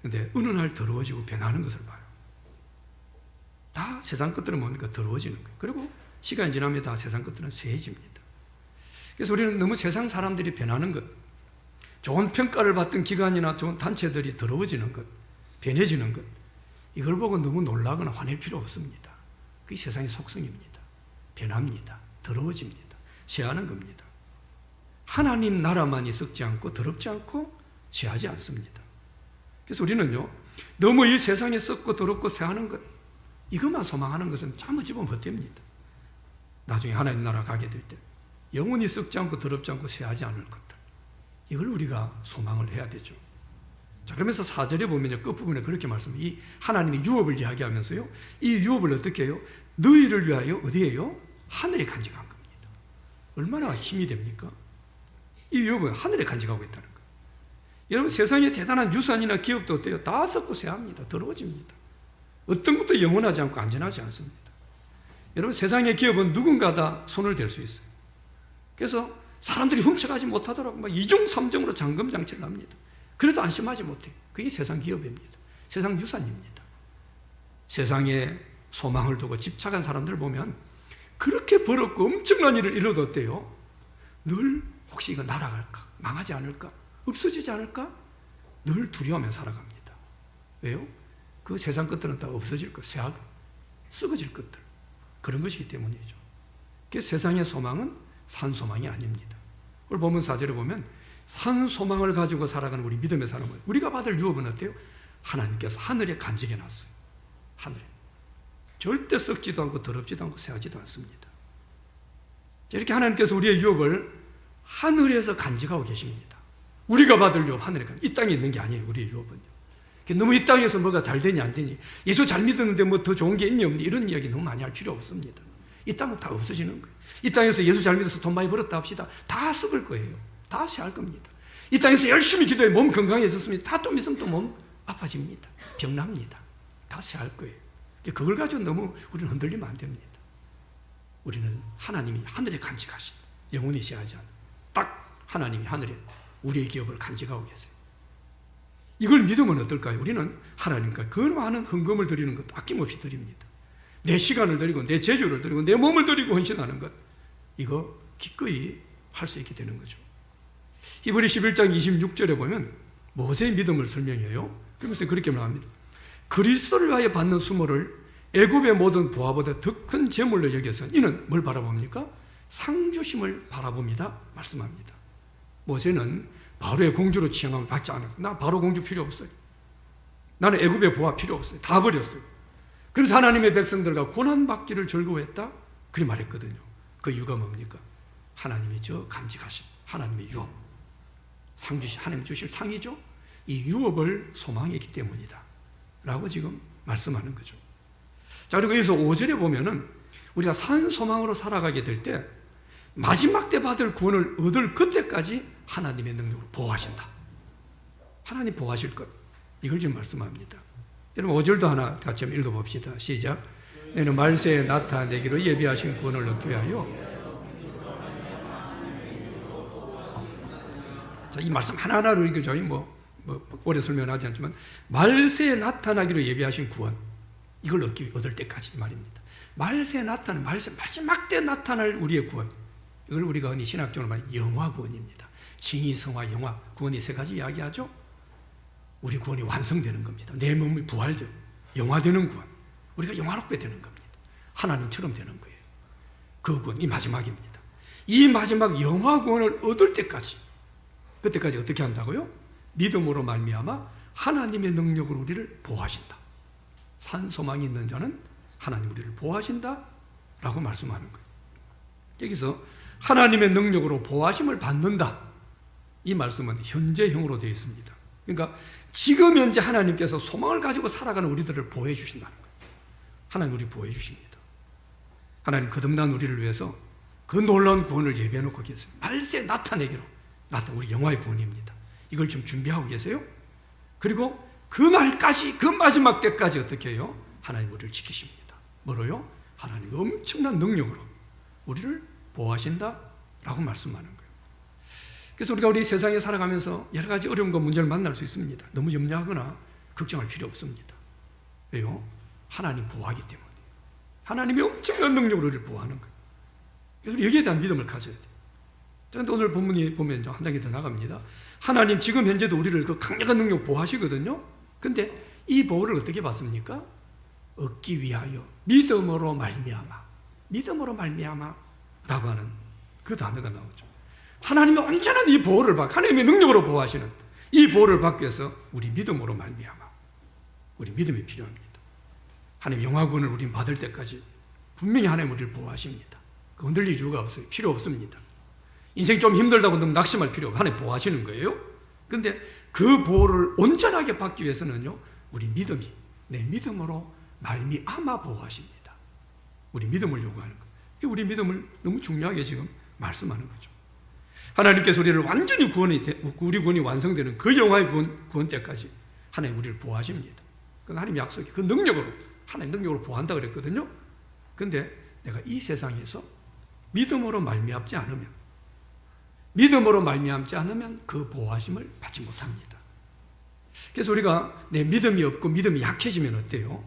Speaker 1: 근데 어느 날 더러워지고 변하는 것을 봐요. 다 세상 것들은 뭡니까? 더러워지는 거예요. 그리고 시간이 지나면 다 세상 것들은 쇠해집니다. 그래서 우리는 너무 세상 사람들이 변하는 것, 좋은 평가를 받던 기관이나 좋은 단체들이 더러워지는 것, 변해지는 것, 이걸 보고 너무 놀라거나 화낼 필요 없습니다. 그게 세상의 속성입니다. 변합니다. 더러워집니다. 쇠하는 겁니다. 하나님 나라만이 썩지 않고 더럽지 않고 쇠하지 않습니다. 그래서 우리는요, 너무 이 세상에 썩고 더럽고 쇠하는 것, 이것만 소망하는 것은 참으 집으면 헛됩니다. 나중에 하나님 나라 가게 될 때 영원히 썩지 않고 더럽지 않고 쇠하지 않을 것들, 이걸 우리가 소망을 해야 되죠. 자, 그러면서 4절에 보면요, 끝부분에 그렇게 말씀해요. 이 하나님의 유업을 이야기하면서요, 이 유업을 어떻게 해요? 너희를 위하여 어디에요? 하늘에 간직한 겁니다. 얼마나 힘이 됩니까? 이 유업은 하늘에 간직하고 있다는 거예요. 여러분, 세상에 대단한 유산이나 기업도 어때요? 다 썩고 쇠합니다. 더러워집니다. 어떤 것도 영원하지 않고 안전하지 않습니다. 여러분, 세상의 기업은 누군가다 손을 댈 수 있어요. 그래서 사람들이 훔쳐가지 못하도록 막 2중 3중으로 잠금 장치를 합니다. 그래도 안심하지 못해요. 그게 세상 기업입니다. 세상 유산입니다. 세상에 소망을 두고 집착한 사람들 보면 그렇게 버겁고 엄청난 일을 이뤄도 어때요? 늘 혹시 이거 날아갈까? 망하지 않을까? 없어지지 않을까? 늘 두려워하며 살아갑니다. 왜요? 그 세상 것들은 다 없어질 것, 썩어질 것들, 그런 것이기 때문이죠. 그래서 세상의 소망은 산 소망이 아닙니다. 오늘 본문 4절에 보면 산 소망을 가지고 살아가는 우리 믿음의 사람은, 우리가 받을 유업은 어때요? 하나님께서 하늘에 간직해 놨어요. 하늘에. 절대 썩지도 않고 더럽지도 않고 쇠하지도 않습니다. 이렇게 하나님께서 우리의 유업을 하늘에서 간직하고 계십니다. 우리가 받을 유업 하늘에 이 땅에 있는 게 아니에요. 우리의 유업은요. 너무 이 땅에서 뭐가 잘 되니 안 되니, 예수 잘 믿었는데 뭐 더 좋은 게 있니 없니, 이런 이야기 너무 많이 할 필요 없습니다. 이 땅은 다 없어지는 거예요. 이 땅에서 예수 잘 믿어서 돈 많이 벌었다 합시다. 다 썩을 거예요. 다 쇠할 겁니다. 이 땅에서 열심히 기도해 몸 건강해졌습니다. 다 좀 있으면 또 몸 아파집니다. 병납니다. 다 쇠할 거예요. 그걸 가지고 너무 우리는 흔들리면 안 됩니다. 우리는 하나님이 하늘에 간직하신, 영원히 쇠하지 않은, 딱 하나님이 하늘에 우리의 기업을 간직하고 계세요. 이걸 믿으면 어떨까요? 우리는 하나님과 그 많은 헌금을 드리는 것도 아낌없이 드립니다. 내 시간을 드리고 내 재주를 드리고 내 몸을 드리고 헌신하는 것, 이거 기꺼이 할 수 있게 되는 거죠. 히브리 11장 26절에 보면 모세의 믿음을 설명해요. 그러면서 그렇게 말합니다. 그리스도를 위하여 받는 수모를 애굽의 모든 부하보다 더 큰 재물로 여겨서 이는 뭘 바라봅니까? 상주심을 바라봅니다. 말씀합니다. 모세는 바로의 공주로 취향함을 받지 않아요. 나 바로 공주 필요 없어요. 나는 애굽의 부하 필요 없어요. 다 버렸어요. 그래서 하나님의 백성들과 고난받기를 즐거워했다? 그렇게 말했거든요. 그 이유가 뭡니까? 하나님이 간직하신 하나님의 유업, 상주신, 하나님 주실 상이죠. 이 유업을 소망했기 때문이다 라고 지금 말씀하는 거죠. 자, 그리고 여기서 5절에 보면은 우리가 산 소망으로 살아가게 될 때 마지막 때 받을 구원을 얻을 그때까지 하나님의 능력으로 보호하신다. 하나님 보호하실 것, 이걸 지금 말씀합니다. 여러분 5절도 하나 같이 한번 읽어봅시다. 시작. 너는 말세에 나타내기로 예비하신 구원을 얻기 위하여. 자, 이 말씀 하나하나로 읽어줘. 오래 설명하지 않지만 말세에 나타나기로 예비하신 구원, 이걸 얻을 때까지 말입니다. 말세에 나타나는, 말세 마지막 때 나타날 우리의 구원, 이걸 우리가 흔히 신학적으로 말하는 영화 구원입니다. 징의, 성화, 영화 구원이 세 가지 이야기하죠. 우리 구원이 완성되는 겁니다. 내 몸이 부활되고 영화되는 구원, 우리가 영화롭게 되는 겁니다. 하나님처럼 되는 거예요. 그 구원이 마지막입니다. 이 마지막 영화 구원을 얻을 때까지, 그때까지 어떻게 한다고요? 믿음으로 말미암아 하나님의 능력으로 우리를 보호하신다. 산 소망이 있는 자는 하나님 우리를 보호하신다 라고 말씀하는 거예요. 여기서 하나님의 능력으로 보호하심을 받는다, 이 말씀은 현재형으로 되어 있습니다. 그러니까 지금 현재 하나님께서 소망을 가지고 살아가는 우리들을 보호해 주신다는 거예요. 하나님 우리 보호해 주십니다. 하나님 거듭난 우리를 위해서 그 놀라운 구원을 예비해 놓고 계세요. 말세 나타내기로, 우리 영화의 구원입니다. 이걸 좀 준비하고 계세요. 그리고 그 날까지, 그 마지막 때까지 어떻게 해요? 하나님 우리를 지키십니다. 뭐로요? 하나님 엄청난 능력으로 우리를 보호하신다라고 말씀하는 거예요. 그래서 우리 세상에 살아가면서 여러 가지 어려움과 문제를 만날 수 있습니다. 너무 염려하거나 걱정할 필요 없습니다. 왜요? 하나님 보호하기 때문에. 하나님이 엄청난 능력으로 우리를 보호하는 거예요. 그래서 여기에 대한 믿음을 가져야 돼요. 그런데 오늘 본문이 보면 한 장이 더 나갑니다. 하나님 지금 현재도 우리를 그 강력한 능력 보호하시거든요. 근데 이 보호를 어떻게 받습니까? 얻기 위하여 믿음으로 말미암아, 믿음으로 말미암아 라고 하는 그 단어가 나오죠. 하나님이 온전한 이 보호를 받고 하나님의 능력으로 보호하시는 이 보호를 받기 위해서 우리 믿음으로 말미암아, 우리 믿음이 필요합니다. 하나님 영화권을 우리는 받을 때까지 분명히 하나님 우리를 보호하십니다. 그 흔들릴 이유가 없어요. 필요 없습니다. 인생 좀 힘들다고 너무 낙심할 필요 없어요. 하나님 보호하시는 거예요. 그런데 그 보호를 온전하게 받기 위해서는요, 우리 믿음이, 내 믿음으로 말미암아 보호하십니다. 우리 믿음을 요구하는 거예요. 우리 믿음을 너무 중요하게 지금 말씀하는 거죠. 하나님께서 우리를 완전히 우리 구원이 완성되는 그 영화의 구원 때까지 하나님 우리를 보호하십니다. 그 하나님 약속이 그 능력으로, 하나님 능력으로 보호한다 그랬거든요. 근데 내가 이 세상에서 믿음으로 말미암지 않으면 그 보호하심을 받지 못합니다. 그래서 우리가 내 믿음이 없고 믿음이 약해지면 어때요?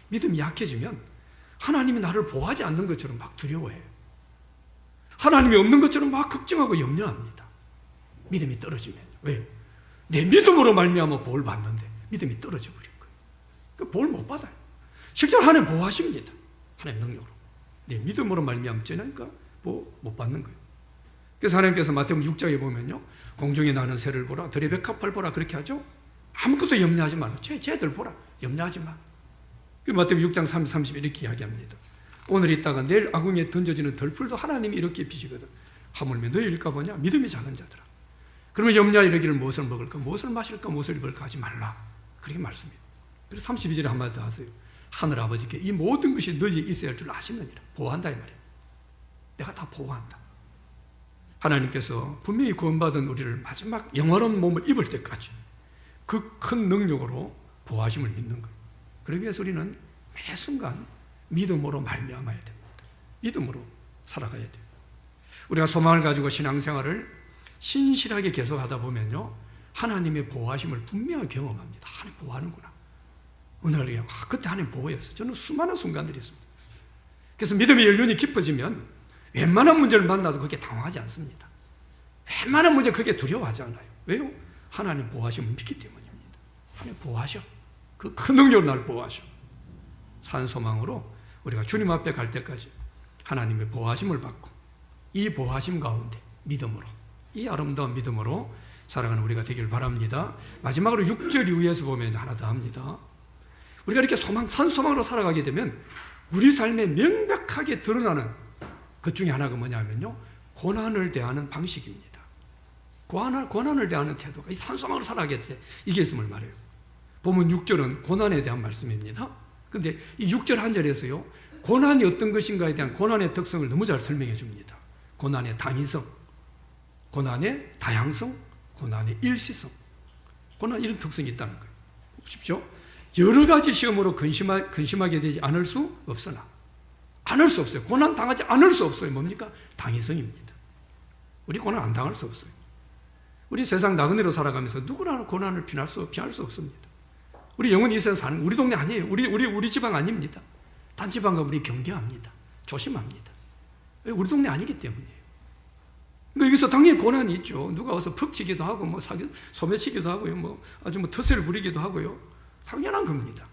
Speaker 1: 믿음이 약해지면 하나님이 나를 보호하지 않는 것처럼 막 두려워해요. 하나님이 없는 것처럼 막 걱정하고 염려합니다. 믿음이 떨어지면. 왜요? 내 믿음으로 말미암아 보호를 받는데 믿음이 떨어져 버린 거예요. 그 보호를 못 받아요. 실제로 하나님 보호하십니다. 하나님 능력으로. 내 믿음으로 말미암지 않으니까 보호 못 받는 거예요. 그래서 하나님께서 마태복음 6장에 보면요, 공중에 나는 새를 보라, 들의 백합을 보라 그렇게 하죠. 아무것도 염려하지 마라. 쟤들 보라. 염려하지 마. 그 마태복음 6장 30 이렇게 이야기합니다. 오늘 있다가 내일 아궁이에 던져지는 덜풀도 하나님이 이렇게 비시거든. 하물며 너희일까 보냐? 믿음이 작은 자들아. 그러면 염려하 이르기를 무엇을 먹을까? 무엇을 마실까? 무엇을 입을까? 하지 말라. 그렇게 말씀해요. 그래서 32절에 한마디 더 하세요. 하늘 아버지께 이 모든 것이 너희에 있어야 할 줄 아시느니라. 보호한다 이 말이에요. 내가 다 보호한다. 하나님께서 분명히 구원받은 우리를 마지막 영원한 몸을 입을 때까지 그 큰 능력으로 보호하심을 믿는 거예요. 그러기 위해서 우리는 매 순간 믿음으로 말미암아야 됩니다. 믿음으로 살아가야 돼요. 우리가 소망을 가지고 신앙생활을 신실하게 계속하다 보면요, 하나님의 보호하심을 분명히 경험합니다. 하나님 보호하는구나. 어느 날 그때 하나님 보호였어요. 저는 수많은 순간들이 있습니다. 그래서 믿음의 연륜이 깊어지면 웬만한 문제를 만나도 그게 당황하지 않습니다. 웬만한 문제 그게 두려워하지 않아요. 왜요? 하나님 보호하심을 믿기 때문입니다. 하나님 보호하셔. 그 큰 능력으로 나를 보호하셔. 산소망으로 우리가 주님 앞에 갈 때까지 하나님의 보호하심을 받고 이 보호하심 가운데 믿음으로, 이 아름다운 믿음으로 살아가는 우리가 되길 바랍니다. 마지막으로 6절 이후에서 보면 하나 더 합니다. 우리가 이렇게 산소망으로 살아가게 되면 우리 삶에 명백하게 드러나는 것 중에 하나가 뭐냐면요, 고난을 대하는 방식입니다. 고난을 대하는 태도가 이 산소망으로 살아가게 돼 이게 있음을 말해요. 보면 6절은 고난에 대한 말씀입니다. 근데 이 6절 한 절에서요, 고난이 어떤 것인가에 대한 고난의 특성을 너무 잘 설명해 줍니다. 고난의 당위성, 고난의 다양성, 고난의 일시성. 고난 이런 특성이 있다는 거예요. 보십시오. 여러 가지 시험으로 근심하게 되지 않을 수 없으나, 않을 수 없어요. 고난 당하지 않을 수 없어요. 뭡니까? 당위성입니다. 우리 고난 안 당할 수 없어요. 우리 세상 나그네로 살아가면서 누구나 고난을 피할 수 없습니다. 우리 영원히 이 세상 사는, 우리 동네 아니에요. 우리 지방 아닙니다. 단 지방과 우리 경계합니다. 조심합니다. 우리 동네 아니기 때문이에요. 그러니까 여기서 당연히 고난이 있죠. 누가 와서 퍽 치기도 하고, 소매치기도 하고요. 아주 텃세를 부리기도 하고요. 당연한 겁니다.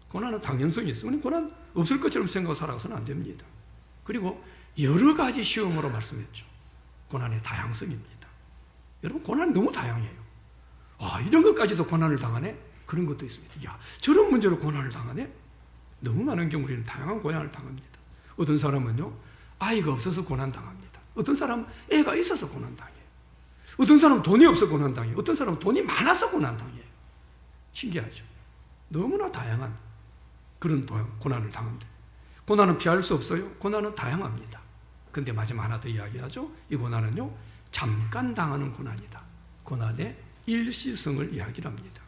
Speaker 1: 고난은 당연성이 있어요. 우리는 고난 없을 것처럼 생각하고 살아가서는 안 됩니다. 그리고 여러 가지 시험으로 말씀했죠. 고난의 다양성입니다. 여러분, 고난이 너무 다양해요. 이런 것까지도 고난을 당하네? 그런 것도 있습니다. 야, 저런 문제로 고난을 당하네? 너무 많은 경우 우리는 다양한 고난을 당합니다. 어떤 사람은요, 아이가 없어서 고난당합니다. 어떤 사람은 애가 있어서 고난당해요. 어떤 사람은 돈이 없어서 고난당해요. 어떤 사람은 돈이 많아서 고난당해요. 신기하죠? 너무나 다양한 그런 고난을 당합니다. 고난은 피할 수 없어요. 고난은 다양합니다. 근데 마지막 하나 더 이야기하죠. 이 고난은요, 잠깐 당하는 고난이다. 고난의 일시성을 이야기를 합니다.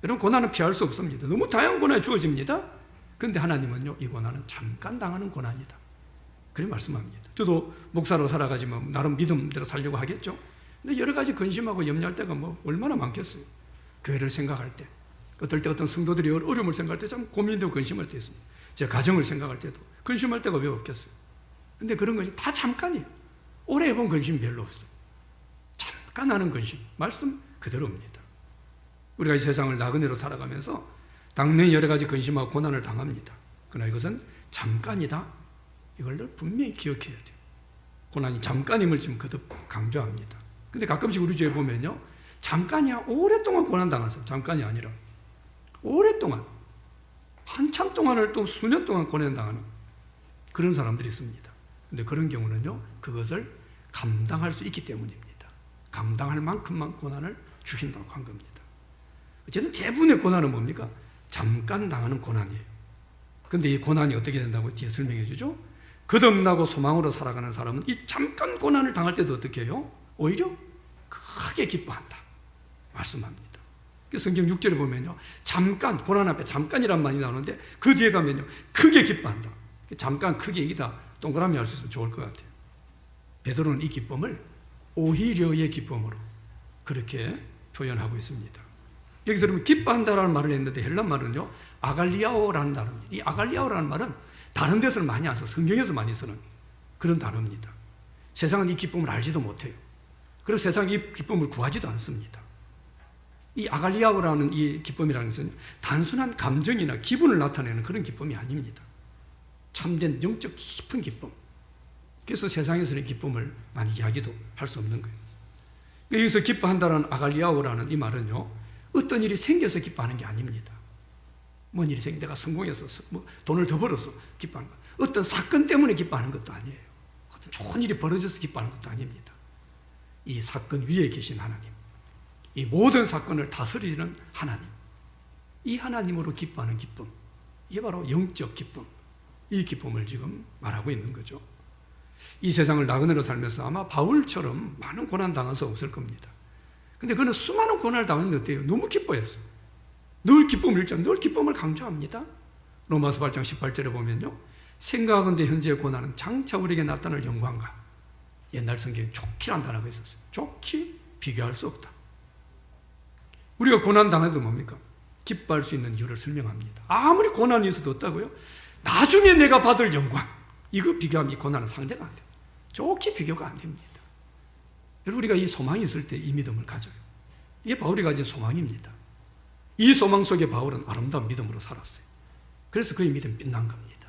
Speaker 1: 여러분, 고난은 피할 수 없습니다. 너무 다양한 고난이 주어집니다. 근데 하나님은요, 이 고난은 잠깐 당하는 고난이다. 그렇게 말씀합니다. 저도 목사로 살아가지만 나름 믿음대로 살려고 하겠죠. 근데 여러 가지 근심하고 염려할 때가 얼마나 많겠어요. 교회를 생각할 때, 어떨 때 어떤 성도들이 어려움을 생각할 때 참 고민되고 근심할 때 있습니다. 제 가정을 생각할 때도 근심할 때가 왜 없겠어요. 근데 그런 것이 다 잠깐이에요. 오래 해본 근심 별로 없어요. 잠깐 하는 근심, 말씀 그대로입니다. 우리가 이 세상을 나그네로 살아가면서 당연히 여러 가지 근심하고 고난을 당합니다. 그러나 이것은 잠깐이다. 이걸 늘 분명히 기억해야 돼요. 고난이 잠깐임을 지금 거듭 강조합니다. 근데 가끔씩 우리 주위에 보면요, 잠깐이야, 오랫동안 고난 당하세요. 잠깐이 아니라 오랫동안, 한참 동안을 또 수년 동안 고난 당하는 그런 사람들이 있습니다. 근데 그런 경우는요, 그것을 감당할 수 있기 때문입니다. 감당할 만큼만 고난을 주신다고 한 겁니다. 어쨌든 대부분의 고난은 뭡니까? 잠깐 당하는 고난이에요. 근데 이 고난이 어떻게 된다고 뒤에 설명해 주죠? 거듭나고 소망으로 살아가는 사람은 이 잠깐 고난을 당할 때도 어떻게 해요? 오히려 크게 기뻐한다 말씀합니다. 성경 6절에 보면요, 잠깐, 고난 앞에 잠깐이란 말이 나오는데 그 뒤에 가면요, 크게 기뻐한다. 잠깐, 크게 이기다 동그라미 할 수 있으면 좋을 것 같아요. 베드로는 이 기쁨을 오히려의 기쁨으로 그렇게 표현하고 있습니다. 여기서 여러분 기뻐한다라는 말을 했는데 헬란 말은요, 아갈리아오라는 단어입니다. 이 아갈리아오라는 말은 다른 데서는 많이 안 써, 성경에서 많이 쓰는 그런 단어입니다. 세상은 이 기쁨을 알지도 못해요. 그래서 세상이 이 기쁨을 구하지도 않습니다. 이 아갈리아오라는 이 기쁨이라는 것은 단순한 감정이나 기분을 나타내는 그런 기쁨이 아닙니다. 참된 영적 깊은 기쁨. 그래서 세상에서는 기쁨을 많이 이야기도 할 수 없는 거예요. 여기서 기뻐한다는 아갈리아오라는 이 말은요, 어떤 일이 생겨서 기뻐하는 게 아닙니다. 뭔 일이 생겨, 내가 성공해서 뭐 돈을 더 벌어서 기뻐하는 거, 어떤 사건 때문에 기뻐하는 것도 아니에요. 어떤 좋은 일이 벌어져서 기뻐하는 것도 아닙니다. 이 사건 위에 계신 하나님, 이 모든 사건을 다스리는 하나님, 이 하나님으로 기뻐하는 기쁨, 이게 바로 영적 기쁨, 이 기쁨을 지금 말하고 있는 거죠. 이 세상을 나그네로 살면서 아마 바울처럼 많은 고난 당한 수 없을 겁니다. 근데 그는 수많은 고난을 당했는데 어때요? 너무 기뻐했어요. 늘 기쁨을 일장, 늘 기쁨을 강조합니다. 로마서 8장 18절에 보면요, 생각하건대 현재의 고난은 장차 우리에게 나타날 영광과, 옛날 성경에 좋기란 단어가 있었어요. 좋기 비교할 수 없다. 우리가 고난 당해도 뭡니까? 기뻐할 수 있는 이유를 설명합니다. 아무리 고난이 있어도 없다고요? 나중에 내가 받을 영광, 이거 비교하면 이 고난은 상대가 안 돼요. 좋게 비교가 안 됩니다. 여러분, 우리가 이 소망이 있을 때 이 믿음을 가져요. 이게 바울이 가진 소망입니다. 이 소망 속에 바울은 아름다운 믿음으로 살았어요. 그래서 그의 믿음이 빛난 겁니다.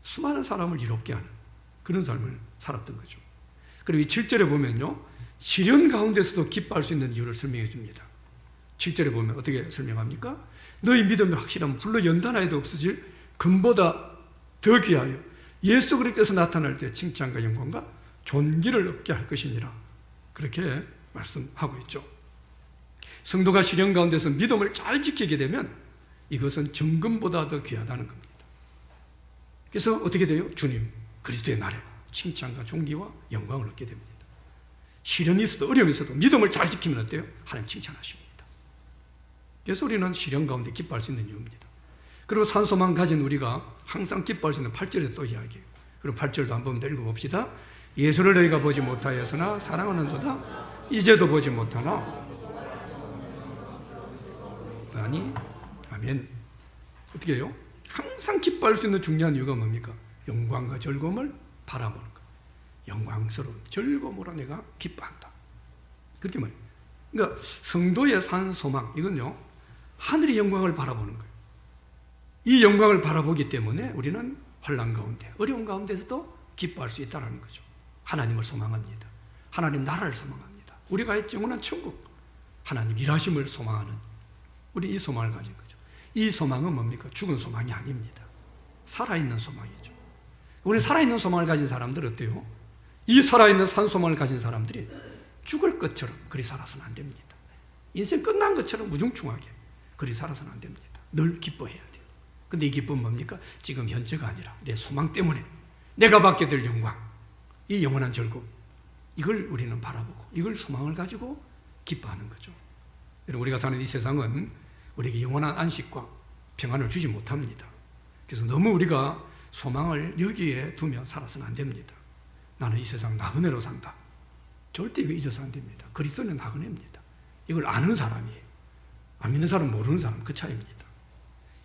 Speaker 1: 수많은 사람을 이롭게 하는 그런 삶을 살았던 거죠. 그리고 이 7절에 보면요, 시련 가운데서도 기뻐할 수 있는 이유를 설명해 줍니다. 7절에 보면 어떻게 설명합니까? 너희 믿음이 확실하면 불로 연단하여도 없어질 금보다 더 귀하여 예수 그리스도께서 나타날 때 칭찬과 영광과 존귀를 얻게 할 것이니라. 그렇게 말씀하고 있죠. 성도가 시련 가운데서 믿음을 잘 지키게 되면 이것은 정금보다 더 귀하다는 겁니다. 그래서 어떻게 돼요? 주님 그리스도의 날에 칭찬과 존귀와 영광을 얻게 됩니다. 시련이 있어도 어려움이 있어도 믿음을 잘 지키면 어때요? 하나님 칭찬하십니다. 그래서 우리는 시련 가운데 기뻐할 수 있는 이유입니다. 그리고 산소만 가진 우리가 항상 기뻐할 수 있는 8절에 또 이야기해요. 그럼 8절도 한번 더 읽어봅시다. 예수를 너희가 보지 못하였으나 사랑하는도다 이제도 보지 못하나 아니 아멘. 어떻게 해요? 항상 기뻐할 수 있는 중요한 이유가 뭡니까? 영광과 즐거움을 바라보는 것. 영광스러운 즐거움으로 내가 기뻐한다. 그렇게 말해요. 그러니까 성도의 산 소망, 이건요, 하늘의 영광을 바라보는 거예요. 이 영광을 바라보기 때문에 우리는 환난 가운데, 어려운 가운데서도 기뻐할 수 있다는 거죠. 하나님을 소망합니다. 하나님 나라를 소망합니다. 우리가 영원한 천국, 하나님 일하심을 소망하는, 우리 이 소망을 가진 거죠. 이 소망은 뭡니까? 죽은 소망이 아닙니다. 살아있는 소망이죠. 우리 살아있는 소망을 가진 사람들은 어때요? 이 살아있는 산소망을 가진 사람들이 죽을 것처럼 그리 살아서는 안 됩니다. 인생 끝난 것처럼 무중충하게 그리 살아서는 안 됩니다. 늘 기뻐해야 돼요. 근데 이 기쁨은 뭡니까? 지금 현재가 아니라 내 소망 때문에 내가 받게 될 영광, 이 영원한 즐거움, 이걸 우리는 바라보고 이걸 소망을 가지고 기뻐하는 거죠. 여러분, 우리가 사는 이 세상은 우리에게 영원한 안식과 평안을 주지 못합니다. 그래서 너무 우리가 소망을 여기에 두며 살아서는 안 됩니다. 나는 이 세상 나그네로 산다. 절대 이거 잊어서 안 됩니다. 그리스도는 나그네입니다. 이걸 아는 사람이에요. 안 믿는 사람, 모르는 사람, 그 차이입니다.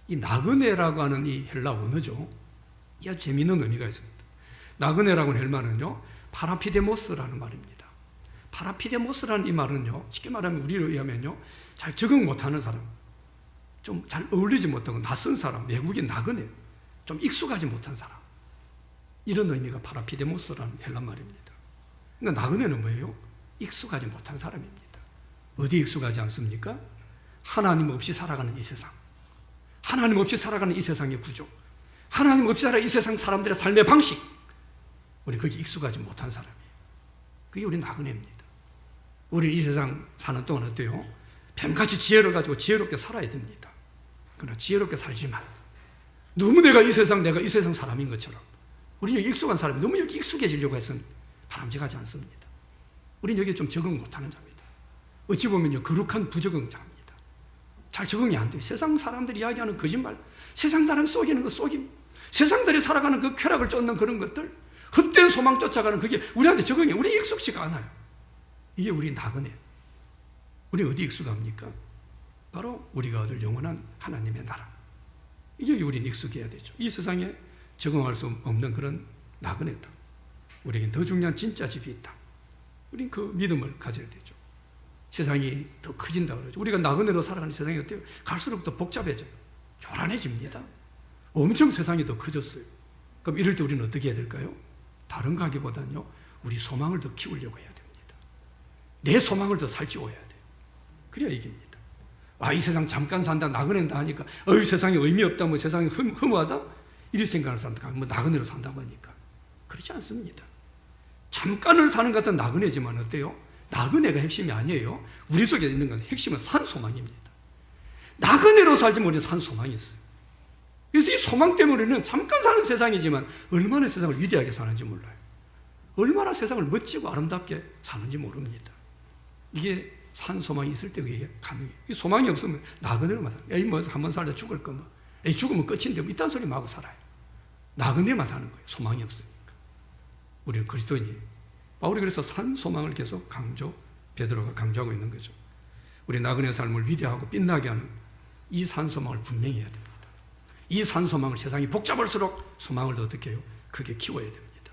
Speaker 1: 이 나그네라고 하는 이 헬라 원어죠. 이 아주 재미있는 의미가 있습니다. 나그네라고 하는 헬마는요, 파라피데모스라는 말입니다. 파라피데모스라는 이 말은요, 쉽게 말하면 우리로 의하면요, 잘 적응 못하는 사람, 좀 잘 어울리지 못하고 낯선 사람, 외국인 나그네, 좀 익숙하지 못한 사람, 이런 의미가 파라피데모스라는 헬란 말입니다. 그러니까 나그네는 뭐예요? 익숙하지 못한 사람입니다. 어디 익숙하지 않습니까? 하나님 없이 살아가는 이 세상, 하나님 없이 살아가는 이 세상의 구조, 하나님 없이 살아가는 이 세상 사람들의 삶의 방식, 우리 거기 익숙하지 못한 사람이에요. 그게 우리 나그네입니다. 우리 이 세상 사는 동안 어때요? 뱀같이 지혜를 가지고 지혜롭게 살아야 됩니다. 그러나 지혜롭게 살지만 너무 내가 이 세상 사람인 것처럼, 우리는 여기 익숙한 사람이 너무 여기 익숙해지려고 해서는 바람직하지 않습니다. 우리는 여기에 좀 적응 못하는 자입니다. 어찌 보면요, 거룩한 부적응자입니다. 잘 적응이 안 돼요. 세상 사람들이 이야기하는 거짓말, 세상 사람 속이는 그 속임, 세상들이 살아가는 그 쾌락을 쫓는 그런 것들, 헛된 소망 쫓아가는 그게 우리한테 적응이, 우리 익숙지가 않아요. 이게 우리 나그네. 우리 어디 익숙합니까? 바로 우리가 얻을 영원한 하나님의 나라. 이게 우리는 익숙해야 되죠. 이 세상에 적응할 수 없는 그런 나그네다. 우리에겐 더 중요한 진짜 집이 있다. 우리는 그 믿음을 가져야 되죠. 세상이 더 커진다 그러죠. 우리가 나그네로 살아가는 세상이 어때요? 갈수록 더 복잡해져요. 요란해집니다. 엄청 세상이 더 커졌어요. 그럼 이럴 때 우리는 어떻게 해야 될까요? 다른 거 하기보다는요, 우리 소망을 더 키우려고 해야 됩니다. 내 소망을 더 살찌워야 돼요. 그래야 이깁니다. 이 세상 잠깐 산다, 나그네다 하니까 세상에 의미 없다, 뭐 세상이 허무하다, 이렇게 생각하는 사람들, 뭐 나그네로 산다고 하니까 그렇지 않습니다. 잠깐을 사는 것 같은 나그네지만 어때요? 나그네가 핵심이 아니에요. 우리 속에 있는 건 핵심은 산소망입니다. 나그네로 살지만 우리는 산소망이 있어요. 그래서 이 소망 때문에는 잠깐 사는 세상이지만 얼마나 세상을 위대하게 사는지 몰라요. 얼마나 세상을 멋지고 아름답게 사는지 모릅니다. 이게 산소망이 있을 때 그게 가능해요. 이 소망이 없으면 나그네로만 살아요. 뭐 한번 살다 죽을 거면, 죽으면 끝인데 뭐 이딴 소리만 하고 살아요. 나그네만 사는 거예요. 소망이 없으니까. 우리는 그리스도인이. 바울이 그래서 산소망을 계속 베드로가 강조하고 있는 거죠. 우리 나그네 삶을 위대하고 빛나게 하는 이 산소망을 분명히 해야 됩니다. 이 산소망을 세상이 복잡할수록 소망을 더 어떻게 해요? 크게 키워야 됩니다.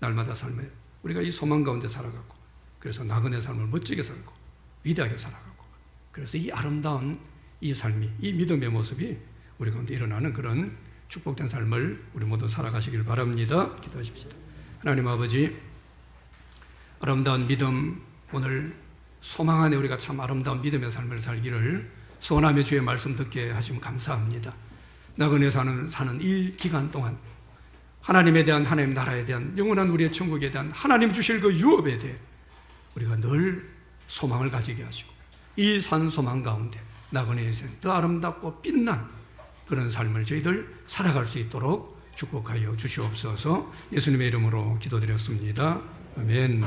Speaker 1: 날마다 삶에 우리가 이 소망 가운데 살아가고, 그래서 나그네 삶을 멋지게 살고 위대하게 살아가고, 그래서 이 아름다운 이 삶이, 이 믿음의 모습이 우리 가운데 일어나는 그런 축복된 삶을 우리 모두 살아가시길 바랍니다. 기도하십시다. 하나님 아버지, 아름다운 믿음, 오늘 소망 안에 우리가 참 아름다운 믿음의 삶을 살기를 소원하며 주의 말씀 듣게 하시면 감사합니다. 나그네 사는 이 기간 동안 하나님에 대한, 하나님 나라에 대한, 영원한 우리의 천국에 대한 하나님 주실 그 유업에 대해 우리가 늘 소망을 가지게 하시고, 이 산소망 가운데 나그네의 인생 더 아름답고 빛난 그런 삶을 저희들 살아갈 수 있도록 축복하여 주시옵소서. 예수님의 이름으로 기도드렸습니다. 아멘.